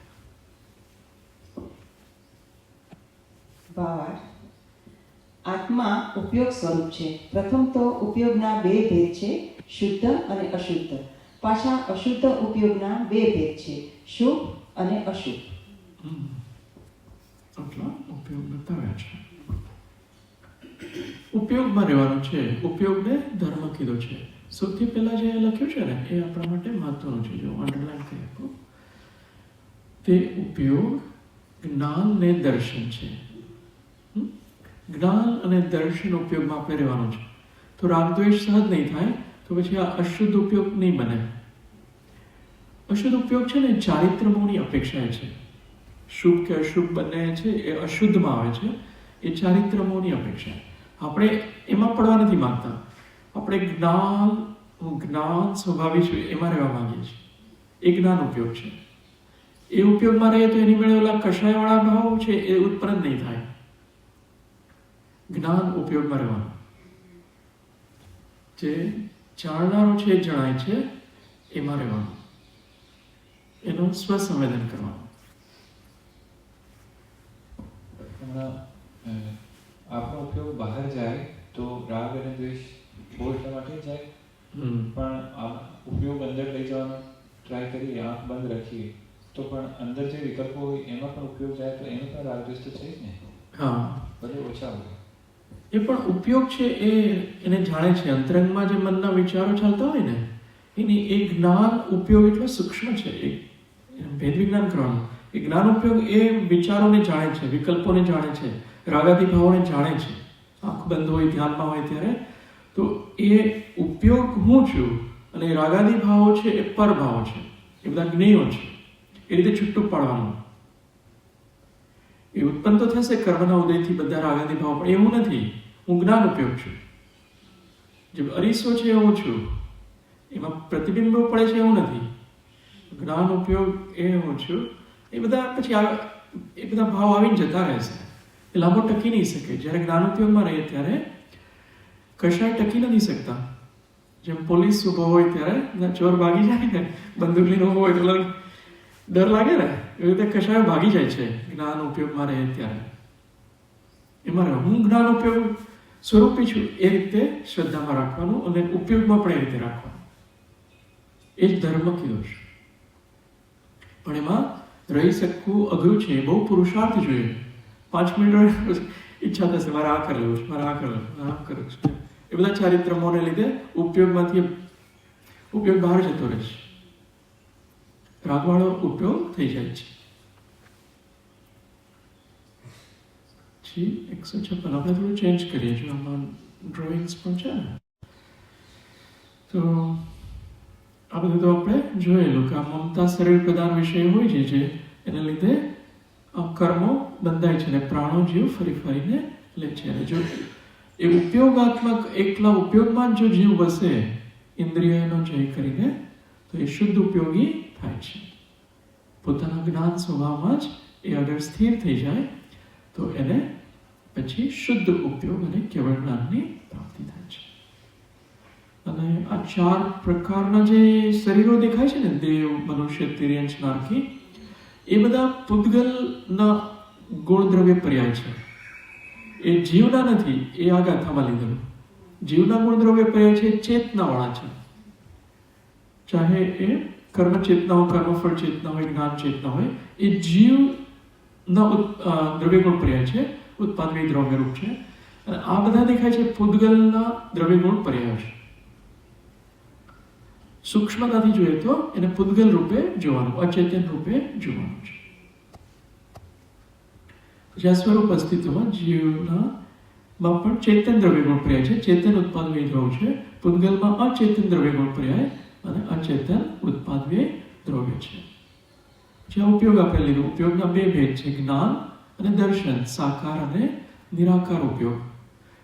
ભાવાર્થ. આત્મા ઉપયોગ સ્વરૂપ છે. પ્રથમ તો ઉપયોગના બે ભેદ છે, શુદ્ધ અને અશુદ્ધ. પાછા અશુદ્ધ ઉપયોગના બે ભેદ છે, શુભ અને અશુભ. આટલા ઉપયોગ બતાવ્યા છે. ઉપયોગમાં રહેવાનું છે, ઉપયોગને ધર્મ કીધો છે. સૌથી પહેલા જે લખ્યું છે ને એ આપણા માટે મહત્વનું છે. જો અંડરલાઈન કરી આપો, તે ઉપયોગ જ્ઞાન ને દર્શન છે. જ્ઞાન અને દર્શન ઉપયોગમાં આપણે રહેવાનું છે. તો રાગદ્વેષ સહજ નહીં થાય તો પછી આ અશુદ્ધ ઉપયોગ નહીં બને. અશુદ્ધ ઉપયોગ છે ને ચારિત્રમોની અપેક્ષા છે. શુભ કે અશુભ બંને છે એ અશુદ્ધમાં આવે છે, એ ચારિત્રમોની અપેક્ષા. આપણે એમાં પડવા નથી માંગતા. આપણે જ્ઞાન સ્વભાવી છું એમાં રહેવા માંગીએ છીએ. એ જ્ઞાન ઉપયોગ છે. એ ઉપયોગમાં રહીએ તો એની મેળવેલા કષાયવાળા ભાવ છે એ ઉત્પન્ન નહીં થાય. જ્ઞાન ઉપયોગમાં રહેવાનું. જે જાણનારો છે એ જણાય છે એમાં રહેવાનું, એનું સ્વસંવેદન કરવાનું. આપણો ઉપયોગ બહાર જાય તો રાગ અને દ્વેષ બહુ એટલા માટે જાય, પણ આ ઉપયોગ અંદર લઈ જવાનો ટ્રાય કરીએ, આંખ બંધ રાખીએ તો પણ અંદર જે વિકલ્પો હોય એમાં પણ ઉપયોગ જાય તો એનો પણ રાગ દ્વેષ તો છે જ ને. હા, બધે ઓછા હોય. એ પણ ઉપયોગ છે એને જાણે છે. અંતરંગમાં જે મનના વિચારો ચાલતા હોય ને એની એ જ્ઞાન ઉપયોગ એટલો સૂક્ષ્મ છે. એ ભેદ વિજ્ઞાન કરવાનું. એ જ્ઞાન ઉપયોગ એ વિચારોને જાણે છે, વિકલ્પોને જાણે છે, રાગાદી ભાવોને જાણે છે. આંખ બંધ હોય, ધ્યાનમાં હોય ત્યારે તો એ ઉપયોગ હું છું અને રાગાદી ભાવો છે એ પરભાવો છે, એ બધા જ્ઞેયો છે. એ રીતે છૂટું પાડવાનું. એ ઉત્પન્ન તો થશે કર્મના ઉદયથી બધા રાગાદી ભાવ, પણ એવું નથી. હું જ્ઞાન ઉપયોગ છું. જે અરીસો છે એવું છું, એમાં પ્રતિબિંબો પડે છે એવું નથી. જ્ઞાન ઉપયોગ એ હું છું. એ બધા પછી એ બધા ભાવ આવીને જતા રહેશે. એ લાંબો ટકી નહીં શકે. જ્યારે જ્ઞાન ઉપયોગમાં રહીએ ત્યારે કશાય ટકી નથી શકતા. જેમ પોલીસ ઉભો હોય ત્યારે ચોર ભાગી જાય ને, બંદૂક લઈને ઉભો હોય તો ડર લાગે ને, એવી રીતે કશાય ભાગી જાય છે જ્ઞાન ઉપયોગમાં રહે ત્યારે. એમાં હું જ્ઞાન ઉપયોગ સ્વરૂપી છું એ રીતે શ્રદ્ધામાં રાખવાનું, અને ઉપયોગમાં પણ એ રીતે રાખવાનું. એ જ ધર્મ કીધો છે. પણ એમાં રહી શકવું અઘરું છે. બહુ પુરુષાર્થ જોઈએ. 5 મિનિટ ઈચ્છા થશે મારે આ કરી લેવું છે, મારે આ કરી લેવું, આ કરવું છે. એ બધા ચારિત્રમોને લીધે ઉપયોગમાંથી ઉપયોગ બહાર જતો રહે છે. રાગવાળો ઉપયોગ થઈ જાય છે. 156 આપણે થોડું ચેન્જ કરીએ છીએ. આમાં ડ્રોઈંગ્સ પણ છે ને, તો આ બધું તો આપણે જોયેલું કે આ મમતા શરીર પ્રધાન વિષય હોય છે, જે એને લીધે કર્મો બંધાય છે અને પ્રાણો જીવ ફરી ફરીને લે છે. અને જો એ ઉપયોગાત્મક એકલા ઉપયોગમાં જો જીવ વસે ઇન્દ્રિયનો જય કરીને તો એ શુદ્ધ ઉપયોગી થાય છે. પોતાના જ્ઞાન સ્વભાવમાં જ એ અગર સ્થિર થઈ જાય તો એને પછી શુદ્ધ ઉપયોગ અને કેવળ જ્ઞાનની પ્રાપ્તિ થાય છે. અને આ 4 પ્રકારના જે શરીરો દેખાય છે ને, દેવ, મનુષ્ય, તિર્યંશ, નારકી, એ બધા પૂતગલના ગુણદ્રવ્ય પર્યાય છે. એ જીવના નથી. એ આ ગાથામાં લીધેલું. જીવના ગુણદ્રવ્ય પર્યાય છે ચેતનાવાળા છે. ચાહે એ કર્મ ચેતના હોય, કર્મફળ ચેતના હોય, જ્ઞાન ચેતના હોય, એ જીવના દ્રવ્ય ગુણ પર્યાય છે. ઉત્પાદની દ્રવ્ય રૂપ છે. અને આ બધા દેખાય છે પૂદગલના દ્રવ્યગુણ પર્યાયો છે. સૂક્ષ્મતાથી જોઈએ તો એને પૂદગલ રૂપે જોવાનું, અચેતન રૂપે જોવાનું છે. જ્યાં સ્વરૂપ અસ્તિત્વમાં જીવના માં પણ ચેતન દ્રવ્યગુણ પર્યાય છે, ચેતન ઉત્પાદવ્ય દ્રવ્ય છે. પૂદગલમાં અચેતન દ્રવ્યગુણ પર્યાય અને અચેતન ઉત્પાદવ્ય દ્રવ્ય છે. જ્યાં ઉપયોગ આપણે લીધો, ઉપયોગના બે ભેદ છે, જ્ઞાન અને દર્શન, સાકાર અને નિરાકાર ઉપયોગ.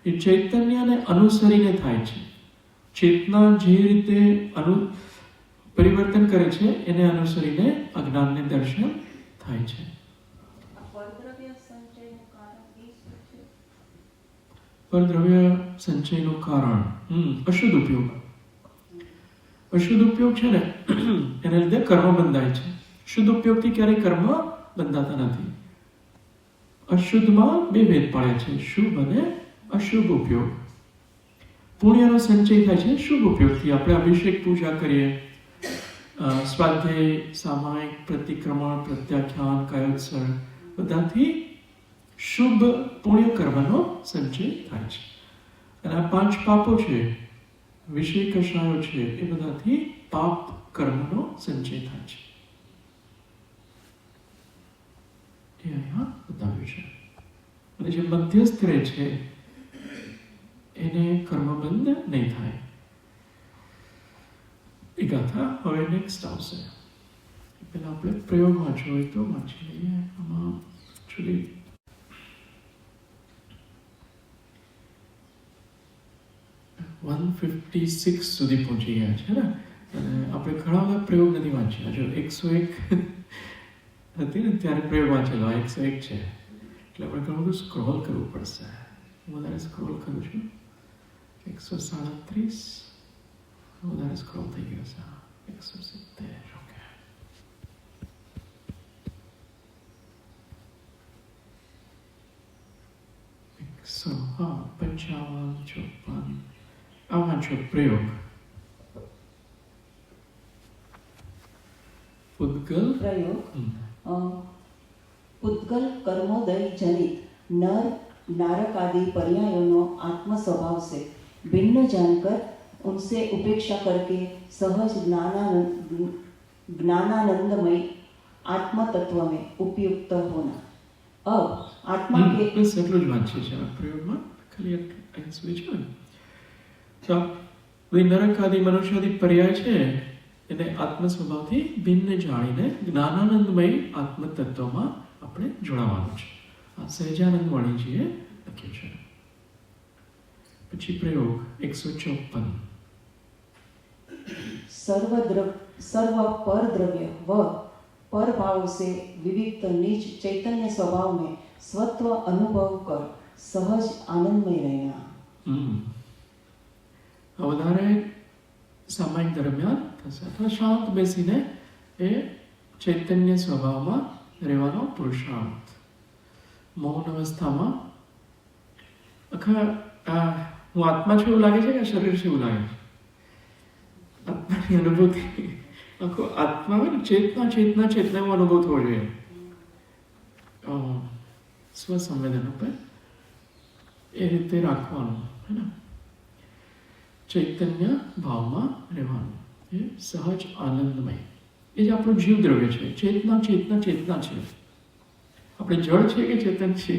એ ચૈતન્યને અનુસરીને થાય છે. ચેતના જે રીતે પરિવર્તન કરે છે એને અનુસરીને અજ્ઞાનને દર્શન થાય છે. પરદ્રવ્ય સંચયનું કારણ અશુદ્ધ ઉપયોગ. અશુદ્ધ ઉપયોગ છે ને એના લીધે કર્મ બંધાય છે. શુદ્ધ ઉપયોગથી ક્યારેય કર્મ બંધાતા નથી. અશુદ્ધમાં બે ભેદ પાડ્યા છે, શુભ અને અશુભ ઉપયોગ. પુણ્યનો સંચય થાય છે શુભ ઉપયોગથી. આપણે અભિષેક પૂજા કરીએ, સ્વાધ્યાય, સામાયિક, પ્રતિક્રમણ, પ્રત્યાખ્યાન, કાયોત્સર્ગ, બધાથી શુભ પુણ્ય કર્મનો સંચય થાય છે. અને આ 5 પાપો છે, વિષય કષાયો છે, એ બધાથી પાપ કર્મનો સંચય થાય છે. એ અહીંયા બતાવ્યું છે. અને જે મધ્યસ્થ રહે છે એને કર્મબંધ નહીં થાય. એ ગાથા હવે નેક્સ્ટ આવશે. પહેલા આપણે પ્રયોગ વાંચવો હોય તો વાંચી લઈએ. આમાં એકચ્યુઅલી 156 સુધી પહોંચી ગયા છે ને, અને આપણે ઘણા બધા પ્રયોગ નથી વાંચ્યા. જો 101 હતી ને ત્યારે પ્રયોગ વાંચેલો, 101 છે એટલે આપણે ઘણું બધું સ્ક્રોલ કરવું પડશે. હું વધારે સ્ક્રોલ કરું છું. 137 વધારે સ્ક્રોલ થઈ ગયો છે. 170 ઓકે. સો 55 54 આ વાંચો પ્રયોગ. પૂદગલ પ્રયોગ. પૂદગલ કર્મોદય જનિત નર नारक आदि पर्यायों आत्म स्वभाव से भिन्न जानकर उनसे उपेक्षा करके सहज ज्ञानानंदमय आत्म तत्व में उपयुक्त होना. अब आत्मा के બસ એટલું જ વાંચીએ છીએ આ પ્રયોગમાં. ખાલી અહીં સુધી છે ને. તો નરક આદિ મનુષ્યાદિ પર્યાય છે એને આત્મ સ્વભાવથી ભિન્ન જાણીને જ્ઞાનાનંદમય આત્મ તત્વમાં આપણે જોડાવાનું છે. આ સહજાનંદ વાણીજીએ લખ્યું છે. પછી પ્રયોગ 154. सर्व पर द्रव्य व पर भाव से विविक्त निज चैतन्य स्वभाव में स्वत्व अनुभव कर सहज आनंदमय रहना. વધારે સામાયિક દરમિયાન થશે અથવા શાંત બેસીને એ ચૈતન્ય સ્વભાવમાં રહેવાનો પુરુષાર્થ. મૌન અવસ્થામાં આખા હું આત્મા છું એવું લાગે છે કે શરીર છે એવું લાગે છે? આત્માની અનુભૂતિ આખો આત્મા હોય ને, ચેતના ચેતના ચેતના એવો અનુભવ થવો જોઈએ. સ્વસંવેદન ઉપર એ રીતે રાખવાનું હે ને. ચૈતન્ય ભાવમાં રહેવાનું, એ સહજ આનંદમય. એ જ આપણું જીવ દ્રવ્ય છે. ચેતના ચેતના ચેતના છે. આપણે જળ છે કે ચેતન છે?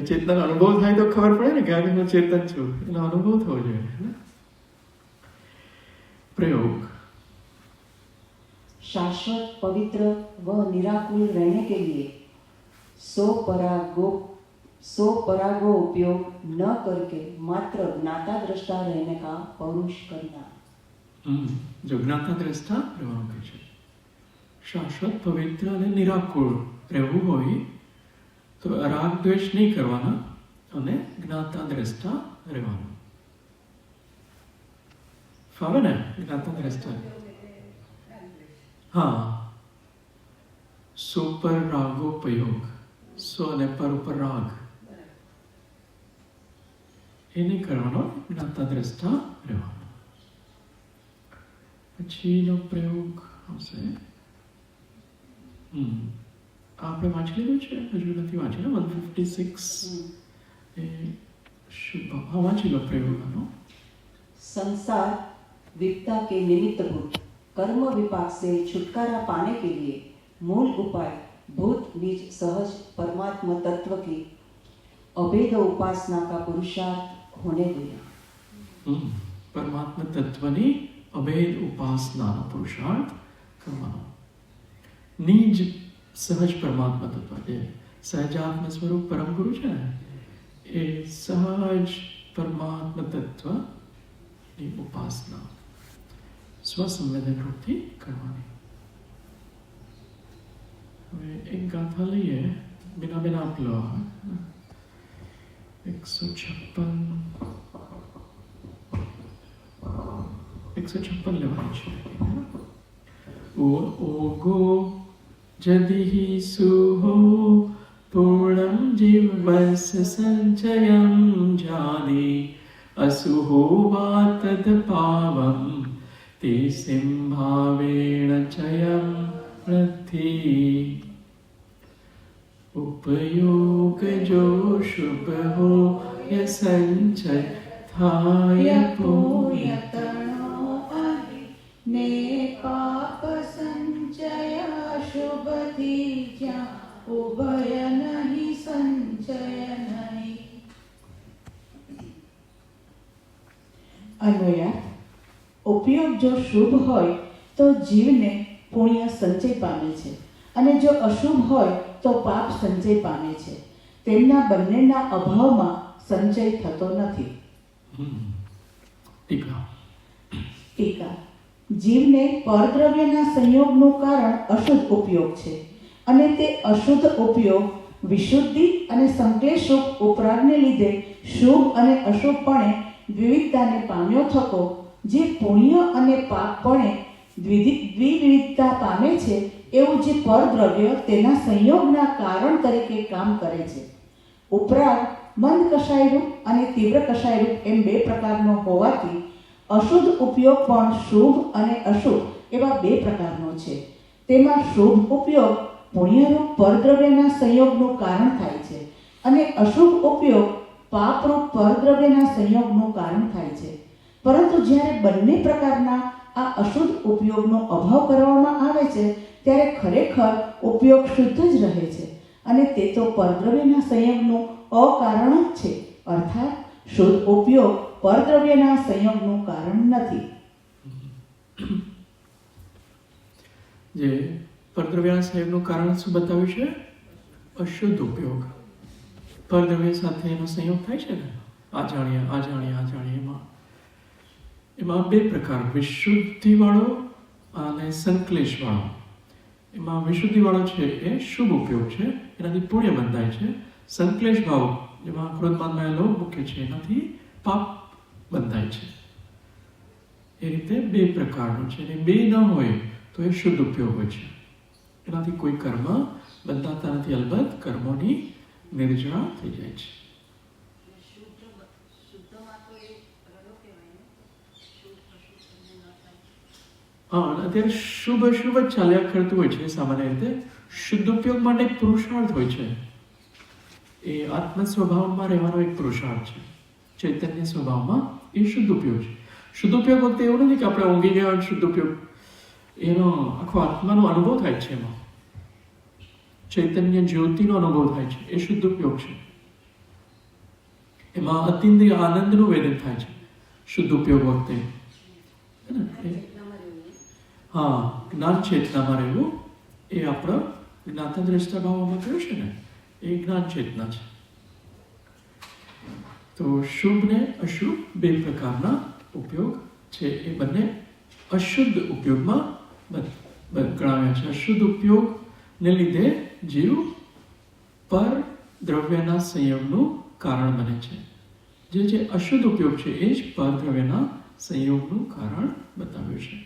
ચેતનાનો અનુભવ થાય તો ખબર પડે ને કે આજે હું ચેતન છું, એનો અનુભવ થવો જોઈએ. प्रयोग. शाश्वत पवित्र व निराकुल रहने के लिए सो परागो उपयोग न करके मात्र ज्ञाता दृष्टा रहने का पौरुष करना. जो ज्ञाता दृष्टा રહેવાનું કહે છે. શાશ્વત પવિત્ર અને નિરાકુળ રહેવું હોય તો રાગ દ્વેષ નહીં કરવાના અને જ્ઞાતા દ્રષ્ટા રહેવાનું. ફાવે ને જ્ઞાતા દ્રષ્ટા? હા. સો પર રાગોપયોગ, સો અને પર ઉપર રાગ એ નહીં કરવાનો, જ્ઞાતા દ્રષ્ટા રહેવાનો. પછીનો પ્રયોગ આવશે આપણે વાંચી લીધું છે? હજુ નથી વાંચ્યું ને? 156 એ शुभ हाँ वांची लो प्रयोग संसार विपदा के निमित्तभूत कर्म विपाक से छुटकारा पाने के लिए मूल उपाय भूत बीज सहज परमात्मा तत्व की अभेद उपासना का पुरुषार्थ होने दिया। परमात्मा तत्वनी अभेद उपासना पुरुषार्थ करवानो। निज सहज परमात्मा तत्व जे सहजात्म स्वरूप परम गुरु છે એ સહજ પરમાત્મા તત્વની ઉપાસના સ્વસંવેદન રૂપથી કરવાની. હવે એક ગાથા લઈએ, बिना बिना आप लो 156 લેવાની છે. ओ गो जदि सुहो पूर्णं जीवस्य संचयं जाने असुहो वा तत्पावं ते सिंभावेण चयं वृद्धि. उपयोग जो शुभ हो य संचय थाय પુણ્યતણો આદિ ને પાપ સંચય શુભથી જ્યાં ઉભય નહીં સંચય નહીં. અન્વયા ઉપયોગ જો શુભ હોય તો જીવને પુણ્ય સંચય પામે છે અને જો અશુભ હોય તો પાપ સંચય પામે છે. તેમના બંનેના અભાવમાં સંચય થતો નથી. ટીકા જીવને પરદ્રવ્યના સંયોગનું કારણ અશુદ્ધ ઉપયોગ છે અને તે અશુદ્ધ ઉપયોગ વિશુદ્ધિ અને સંક્લેશરૂપ ઉપરાગને લીધે શુભ અને અશુભપણે દ્વિવિધતાને પામ્યો થતો જે પુણ્ય અને પાપપણે દ્વિવિધતા પામે છે એવું જે પરદ્રવ્ય તેના સંયોગના કારણ તરીકે કામ કરે છે. ઉપરાગ મંદ કષાયરૂપ અને તીવ્ર કષાયરૂપ એમ બે પ્રકારનો હોવાથી અશુદ્ધ ઉપયોગ પણ શુભ અને અશુભ એવા બે પ્રકારનો છે. તેમાં શુભ ઉપયોગ પુણ્યરૂપ પરદ્રવ્યના સંયોગનું કારણ થાય છે અને અશુભ ઉપયોગ પાપરૂપ પરદ્રવ્યના સંયોગનું કારણ થાય છે. પરંતુ જ્યારે બંને પ્રકારના આ અશુદ્ધ ઉપયોગનો અભાવ કરવામાં આવે છે ત્યારે ખરેખર ઉપયોગ શુદ્ધ જ રહે છે અને તે તો પરદ્રવ્યના સંયોગનું અકારણ જ છે. અર્થાત શુદ્ધ ઉપયોગ પરદ્રવ્યના સંયોગનું કારણ નથી. જે પરદ્રવ્યના સંયોગનું કારણ શું બતાવ્યું છે? અશુદ્ધ ઉપયોગ. પરદ્રવ્ય સાથે એનો સંયોગ થાય છે ને, આજાણીએ એમાં બે પ્રકાર, વિશુદ્ધિવાળો અને સંક્લેશવાળો. એમાં વિશુદ્ધિવાળો છે એ શુભ ઉપયોગ છે, એનાથી પુણ્ય બંધાય છે. સંક્લેશ ભાવ જેમાં ક્રોધમાનમાં લોભ મૂકે છે એનાથી પાપ બંધાય છે. એ રીતે બે પ્રકારનો છે અને બે ન હોય તો એ શુદ્ધ ઉપયોગ હોય છે. એનાથી કોઈ કર્મ બંધાતા નથી, અલબત્ત કર્મોની નિર્જરા થઈ જાય છે. હા, અત્યારે શુભ અશુભ જ ચાલ્યા કરતું હોય છે. સામાન્ય રીતે શુદ્ધ ઉપયોગ માટે એક પુરુષાર્થ હોય છે. એ આત્મ સ્વભાવમાં રહેવાનો એક પુરુષાર્થ છે. ચૈતન્ય સ્વભાવમાં એ શુદ્ધ ઉપયોગ છે. શુદ્ધ ઉપયોગ વખતે એવું નથી કે આપણે ઊંઘી ગયા શુદ્ધ ઉપયોગ, એનો આખો આત્માનો અનુભવ થાય છે. એમાં ચૈતન્ય જ્યોતિનો અનુભવ થાય છે, એ શુદ્ધ ઉપયોગ છે. એમાં અતિન્દ્રિય આનંદનું વેદન થાય છે શુદ્ધ ઉપયોગ વખતે. હા, જ્ઞાન ચેતનામાં રહેવું એ આપણો જ્ઞાતા દ્રષ્ટા ભાવમાં કહ્યું છે ને, એ જ્ઞાન ચેતના છે. તો શુભ ને અશુભ બે પ્રકારના ઉપયોગ છે. એ બંને અશુદ્ધ ઉપયોગમાં ગણાવ્યા છે. અશુદ્ધ ઉપયોગને લીધે જીવ પર દ્રવ્યના સંયોગનું કારણ બને છે. જે અશુદ્ધ ઉપયોગ છે એ જ પર દ્રવ્યના સંયોગનું કારણ બતાવ્યું છે.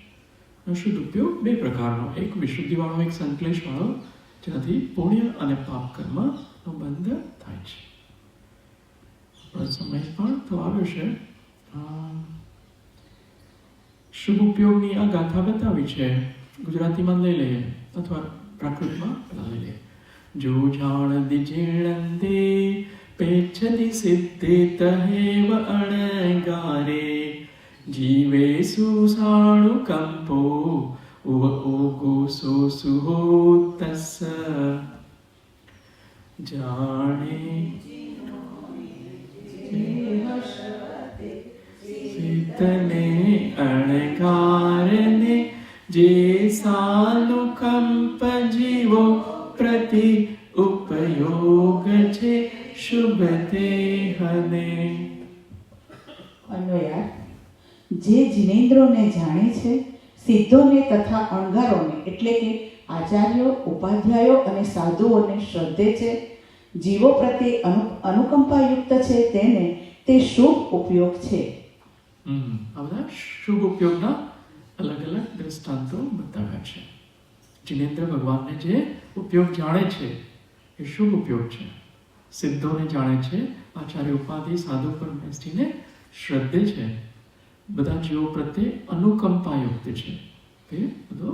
અશુદ્ધ ઉપયોગ બે પ્રકારનો, એક વિશુદ્ધિવાળો, એક સંક્લેશવાળો, જેનાથી પુણ્ય અને પાપ કર્મનો બંધ થાય છે. સમય પણ તો આવ્યો છે. શુભ ઉપયોગની આ ગાથા બતાવી છે. ગુજરાતીમાં લઈ લઈએ અથવા પ્રાકૃતમાં લઈ લઈએ. જો જાણદી જીણંદે પેચ્છદી સિદ્ધે તહેવ અણગારે જીવે સુસાણુ કંપો ઉવ ઓગો સો સુહો તસ્સ જાણે સિદ્ધને અણગારને જે સાનુકંપ જીવો પ્રતિ ઉપયોગ છે શુભ દેહને. અન્વયાર્થ. જે જિનેન્દ્રોને જાણે છે, સિદ્ધોને તથા અણગારોને એટલે કે આચાર્યો, ઉપાધ્યાયો અને સાધુઓને શ્રદ્ધે છે, જીવો પ્રત્યે અનુકંપાયુક્ત છે, તેને તે શુભ ઉપયોગ છે. આ બધા શુભ ઉપયોગના અલગ અલગ દ્રષ્ટાંતો બતાવ્યા છે. જિનેન્દ્ર ભગવાનને જે ઉપયોગ જાણે છે એ શુભ ઉપયોગ છે. સિદ્ધોને જાણે છે, આચાર્ય, ઉપાધિ, સાધુ પર બેસીને શ્રદ્ધે છે, બધા જીવો પ્રત્યે અનુકંપાયુક્ત છે, તે બધો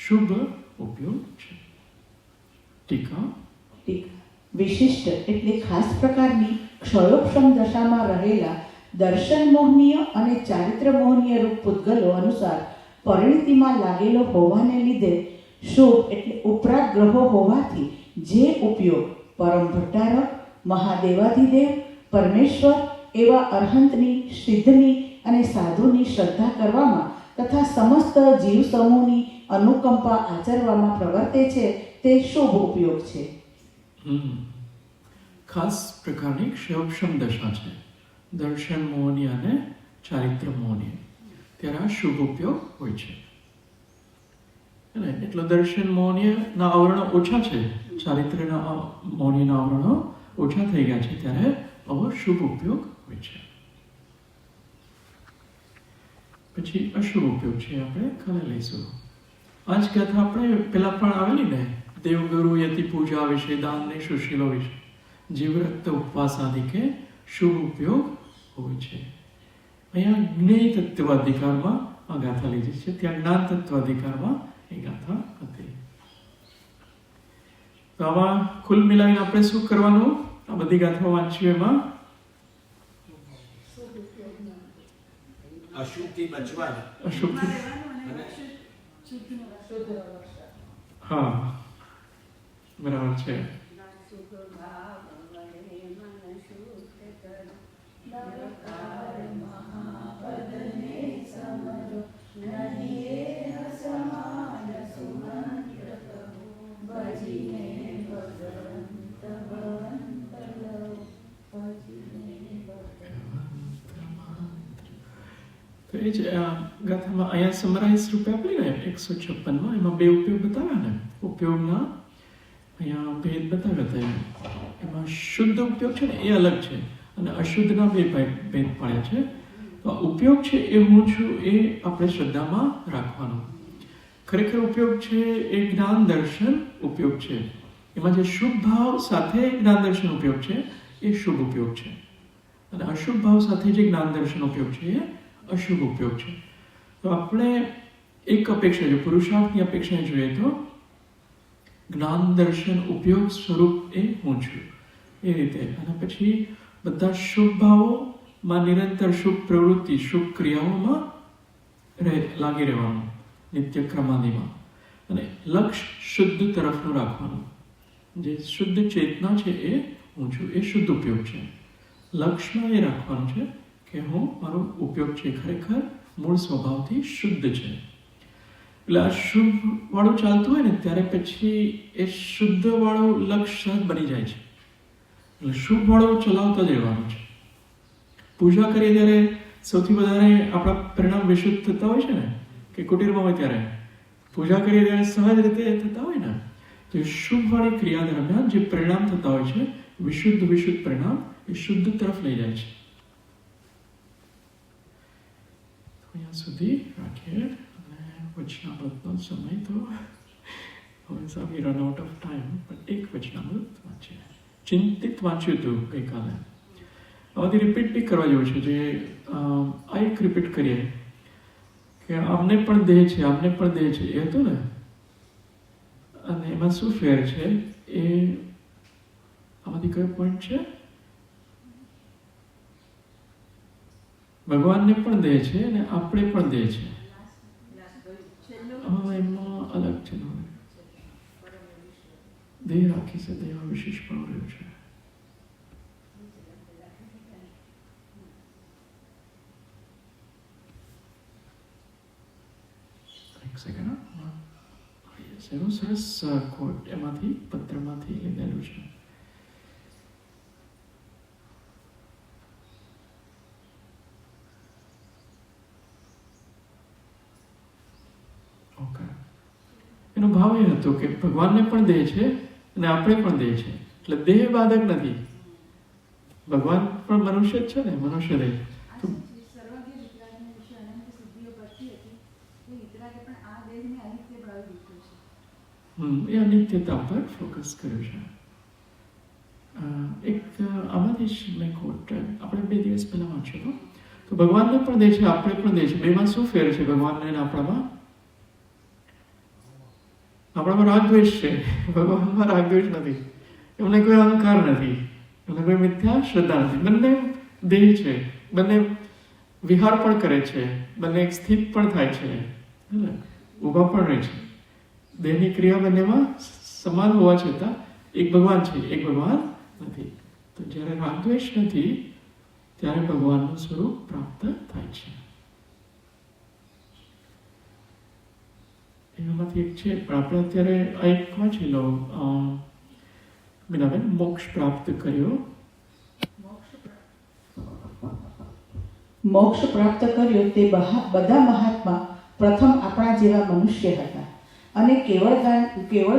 શુભ ઉપયોગ છે. ટીકા. વિશિષ્ટ એટલે ખાસ પ્રકારની ક્ષયોક્ષમ દશામાં રહેલા દર્શન મોહનીય અને ચારિત્ર મોહનીય રૂપ પૂતગલો અનુસાર પરિણતિમાં લાગેલો હોવાને લીધે શુભ એટલે ઉપરાગ ગ્રહો હોવાથી જે ઉપયોગ પરમ ભટ્ટારક, મહાદેવાધિદેવ, પરમેશ્વર એવા અરહંતની, સિદ્ધની અને સાધુની શ્રદ્ધા કરવામાં તથા સમસ્ત જીવ સમૂહની અનુકંપા આચરવામાં પ્રવર્તે છે તે શુભ ઉપયોગ છે. ખાસ પ્રકારની ક્ષયોક્ષમ દશા છે, દર્શન મોહની અને ચારિત્ર મોહની, ત્યારે આ શુભ ઉપયોગ હોય છે. એટલો દર્શન મોહનીયના આવરણો ઓછા છે, ચારિત્રના મોહનીયના આવરણો ઓછા થઈ ગયા છે, ત્યારે આવો શુભ ઉપયોગ હોય છે. પછી અશુભ ઉપયોગ છે, આપણે કાલે લઈશું. આ જ કથા આપણે પેલા પણ આવેલી ને, દેવગુરુ યતિ પૂજા વિશે, દાનને સુશીલો વિશે, જીવરક્ત ઉપવાસ આદિ કે શુભ ઉપયોગ હોય છે. અહીંયા જ્ઞેય તત્વાધિકારમાં આ ગાથા લીધી છે, ત્યાં જ્ઞાન તત્વાધિકારમાં એ ગાથા હતી. તો આમાં કુલ મિલાવીને આપણે શું કરવાનું? આ બધી ગાથાઓ વાંચ્યું એમાં અશુભથી બચવાનું. અશુભથી, હા બરાબર છે. તો એ જ ગાથામાં અહીંયા સમરાઇઝ રૂપે આપેલી ને 156માં, એમાં બે ઉપયોગ બતાવ્યા ને, ઉપયોગના અહીંયા ભેદ બતાવ્યા હતા. એમાં શુદ્ધ ઉપયોગ છે ને એ અલગ છે, અને અશુદ્ધના બે ભેદ પાડ્યા છે. તો ઉપયોગ છે એ હું છું એ આપણે શ્રદ્ધામાં રાખવાનો. ખરેખર ઉપયોગ છે એ જ્ઞાન દર્શન ઉપયોગ છે. એમાં જે શુભ ભાવ સાથે જ્ઞાન દર્શન ઉપયોગ છે એ શુભ ઉપયોગ છે, અને અશુભ ભાવ સાથે જે જ્ઞાન દર્શન ઉપયોગ છે એ અશુભ ઉપયોગ છે. તો આપણે એક અપેક્ષા, જો પુરુષાર્થની અપેક્ષા જોઈએ તો જ્ઞાન દર્શન ઉપયોગ સ્વરૂપ એ હું છું એ રીતે, અને પછી બધા શુભ ભાવોમાં નિરંતર શુભ પ્રવૃત્તિ, શુભ ક્રિયાઓમાં લાગી રહેવાનું નિત્ય ક્રમાદિમાં, અને લક્ષ્ય શુદ્ધ તરફનું રાખવાનું. જે શુદ્ધ ચેતના છે એ હું છું, એ શુદ્ધ ઉપયોગ છે. લક્ષ્યમાં એ રાખવાનું છે કે હું, મારો ઉપયોગ છે ખરેખર મૂળ સ્વભાવથી શુદ્ધ છે. એટલે આ શુભ વાળું ચાલતું હોય ને ત્યારે પછી એ શુદ્ધ વાળું લક્ષ્ય બની જાય છે. એટલે શુભ વાળું ચલાવતા જ રહેવાનું છે. પૂજા કરીએ ત્યારે સૌથી વધારે આપણા પરિણામ વિશુદ્ધ થતા હોય છે ને, કે કુટીરમાં હોય ત્યારે પૂજા કરીએ ત્યારે સહજ રીતે થતા હોય ને, તો શુભ વાળી ક્રિયા દરમિયાન જે પરિણામ થતા હોય છે, વિશુદ્ધ પરિણામ એ શુદ્ધ તરફ લઈ જાય છે. અહીંયા સુધી રાખીએ, અને વચનામૃતનો સમય તો હવે વી રન આઉટ ઓફ ટાઈમ, પણ એક વચનામૃત વાંચીએ. ચિંતિત વાંચ્યું હતું ગઈકાલે, આમાંથી રિપીટ બી કરવા જેવું છે. જે આ એક રિપીટ કરીએ કે આમને પણ દેહ છે, આમને પણ દેહ છે, એ હતું ને. અને એમાં શું ફેર છે એ આમાંથી કયો પોઈન્ટ છે? ભગવાનને પણ દેહ છે અને આપણે પણ દેહ છે. હા, એમાં અલગ છે. દેહ રાખી છે, દેહ વિશેષ પણ રહ્યું છે. એક સેકન્ડ. એનું સરસ કોટ એમાંથી પત્રમાંથી લીધેલું છે. ઓકે, એનો ભાવ એ હતો કે ભગવાનને પણ દેહ છે અને આપણે પણ દેહ છે, એટલે દેહ બાધક નથી. ભગવાન પણ મનુષ્ય જ છે ને, મનુષ્ય દેહ. તો એ અનિત્યતા પર ફોકસ કર્યું છે. એક આમાંથી જ મેં કોટ આપણે 2 દિવસ પહેલા વાંચ્યો હતો. તો ભગવાનને પણ દેહ છે, આપણે પણ દેહ છે. બેમાં શું ફેર છે ભગવાનને અને આપણામાં? આપણામાં રાગ દ્વેષ છે, ભગવાનમાં રાગ દ્વેષ નથી. એમને કોઈ અહંકાર નથી, એમને કોઈ મિથ્યા શ્રદ્ધા નથી. બંને દેહ છે, બંને વિહાર પણ કરે છે, બંને એક સ્થિત પણ થાય છે, ઊભા પણ રહે છે. દેહની ક્રિયા બંનેમાં સમાન હોવા છતાં એક ભગવાન છે, એક ભગવાન નથી. તો જ્યારે રાગદ્વેષ નથી ત્યારે ભગવાનનું સ્વરૂપ પ્રાપ્ત થાય છે. એમાંથી એક છે, પણ આપણે અત્યારે આ એક વાંચી લો. મીનાબેન, મોક્ષ પ્રાપ્ત કર્યો. મોક્ષ પ્રાપ્ત કર્યો તે બધા મહાત્મા પ્રથમ આપણા જેવા મનુષ્ય હતા અને કેવળ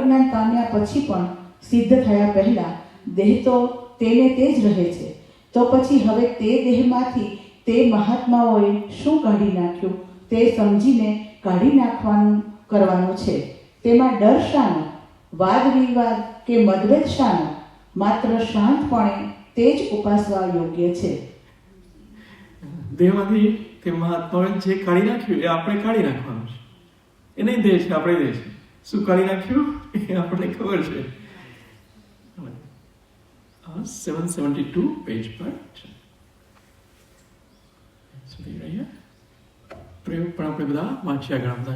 જ્ઞાન પામ્યા પછી પણ સિદ્ધ થયા પહેલા દેહ તો તેને તે જ રહે છે. તો પછી હવે તે દેહમાંથી તે મહાત્માઓએ શું કાઢી નાખ્યું તે સમજીને કાઢી નાખવાનું કરવાનું છે. તેમાં ડર શાનો, વાદ વિવાદ કે મતભેદ શાનો? માત્ર શાંતપણે તે જ ઉપાસવા યોગ્ય છે. દેહમાંથી તે મહાત્માઓએ જે કાઢી નાખ્યું એ આપણે કાઢી નાખવાનું છે. એ નહીં દેહ છે, આપણે દેહ છે. શું કાઢી નાખ્યું એ આપણને ખબર છે. 772 પેજ પર છે. સુધી રહ્યા પ્રયોગ પણ આપણે બધા વાંચ્યા ગણા બધા.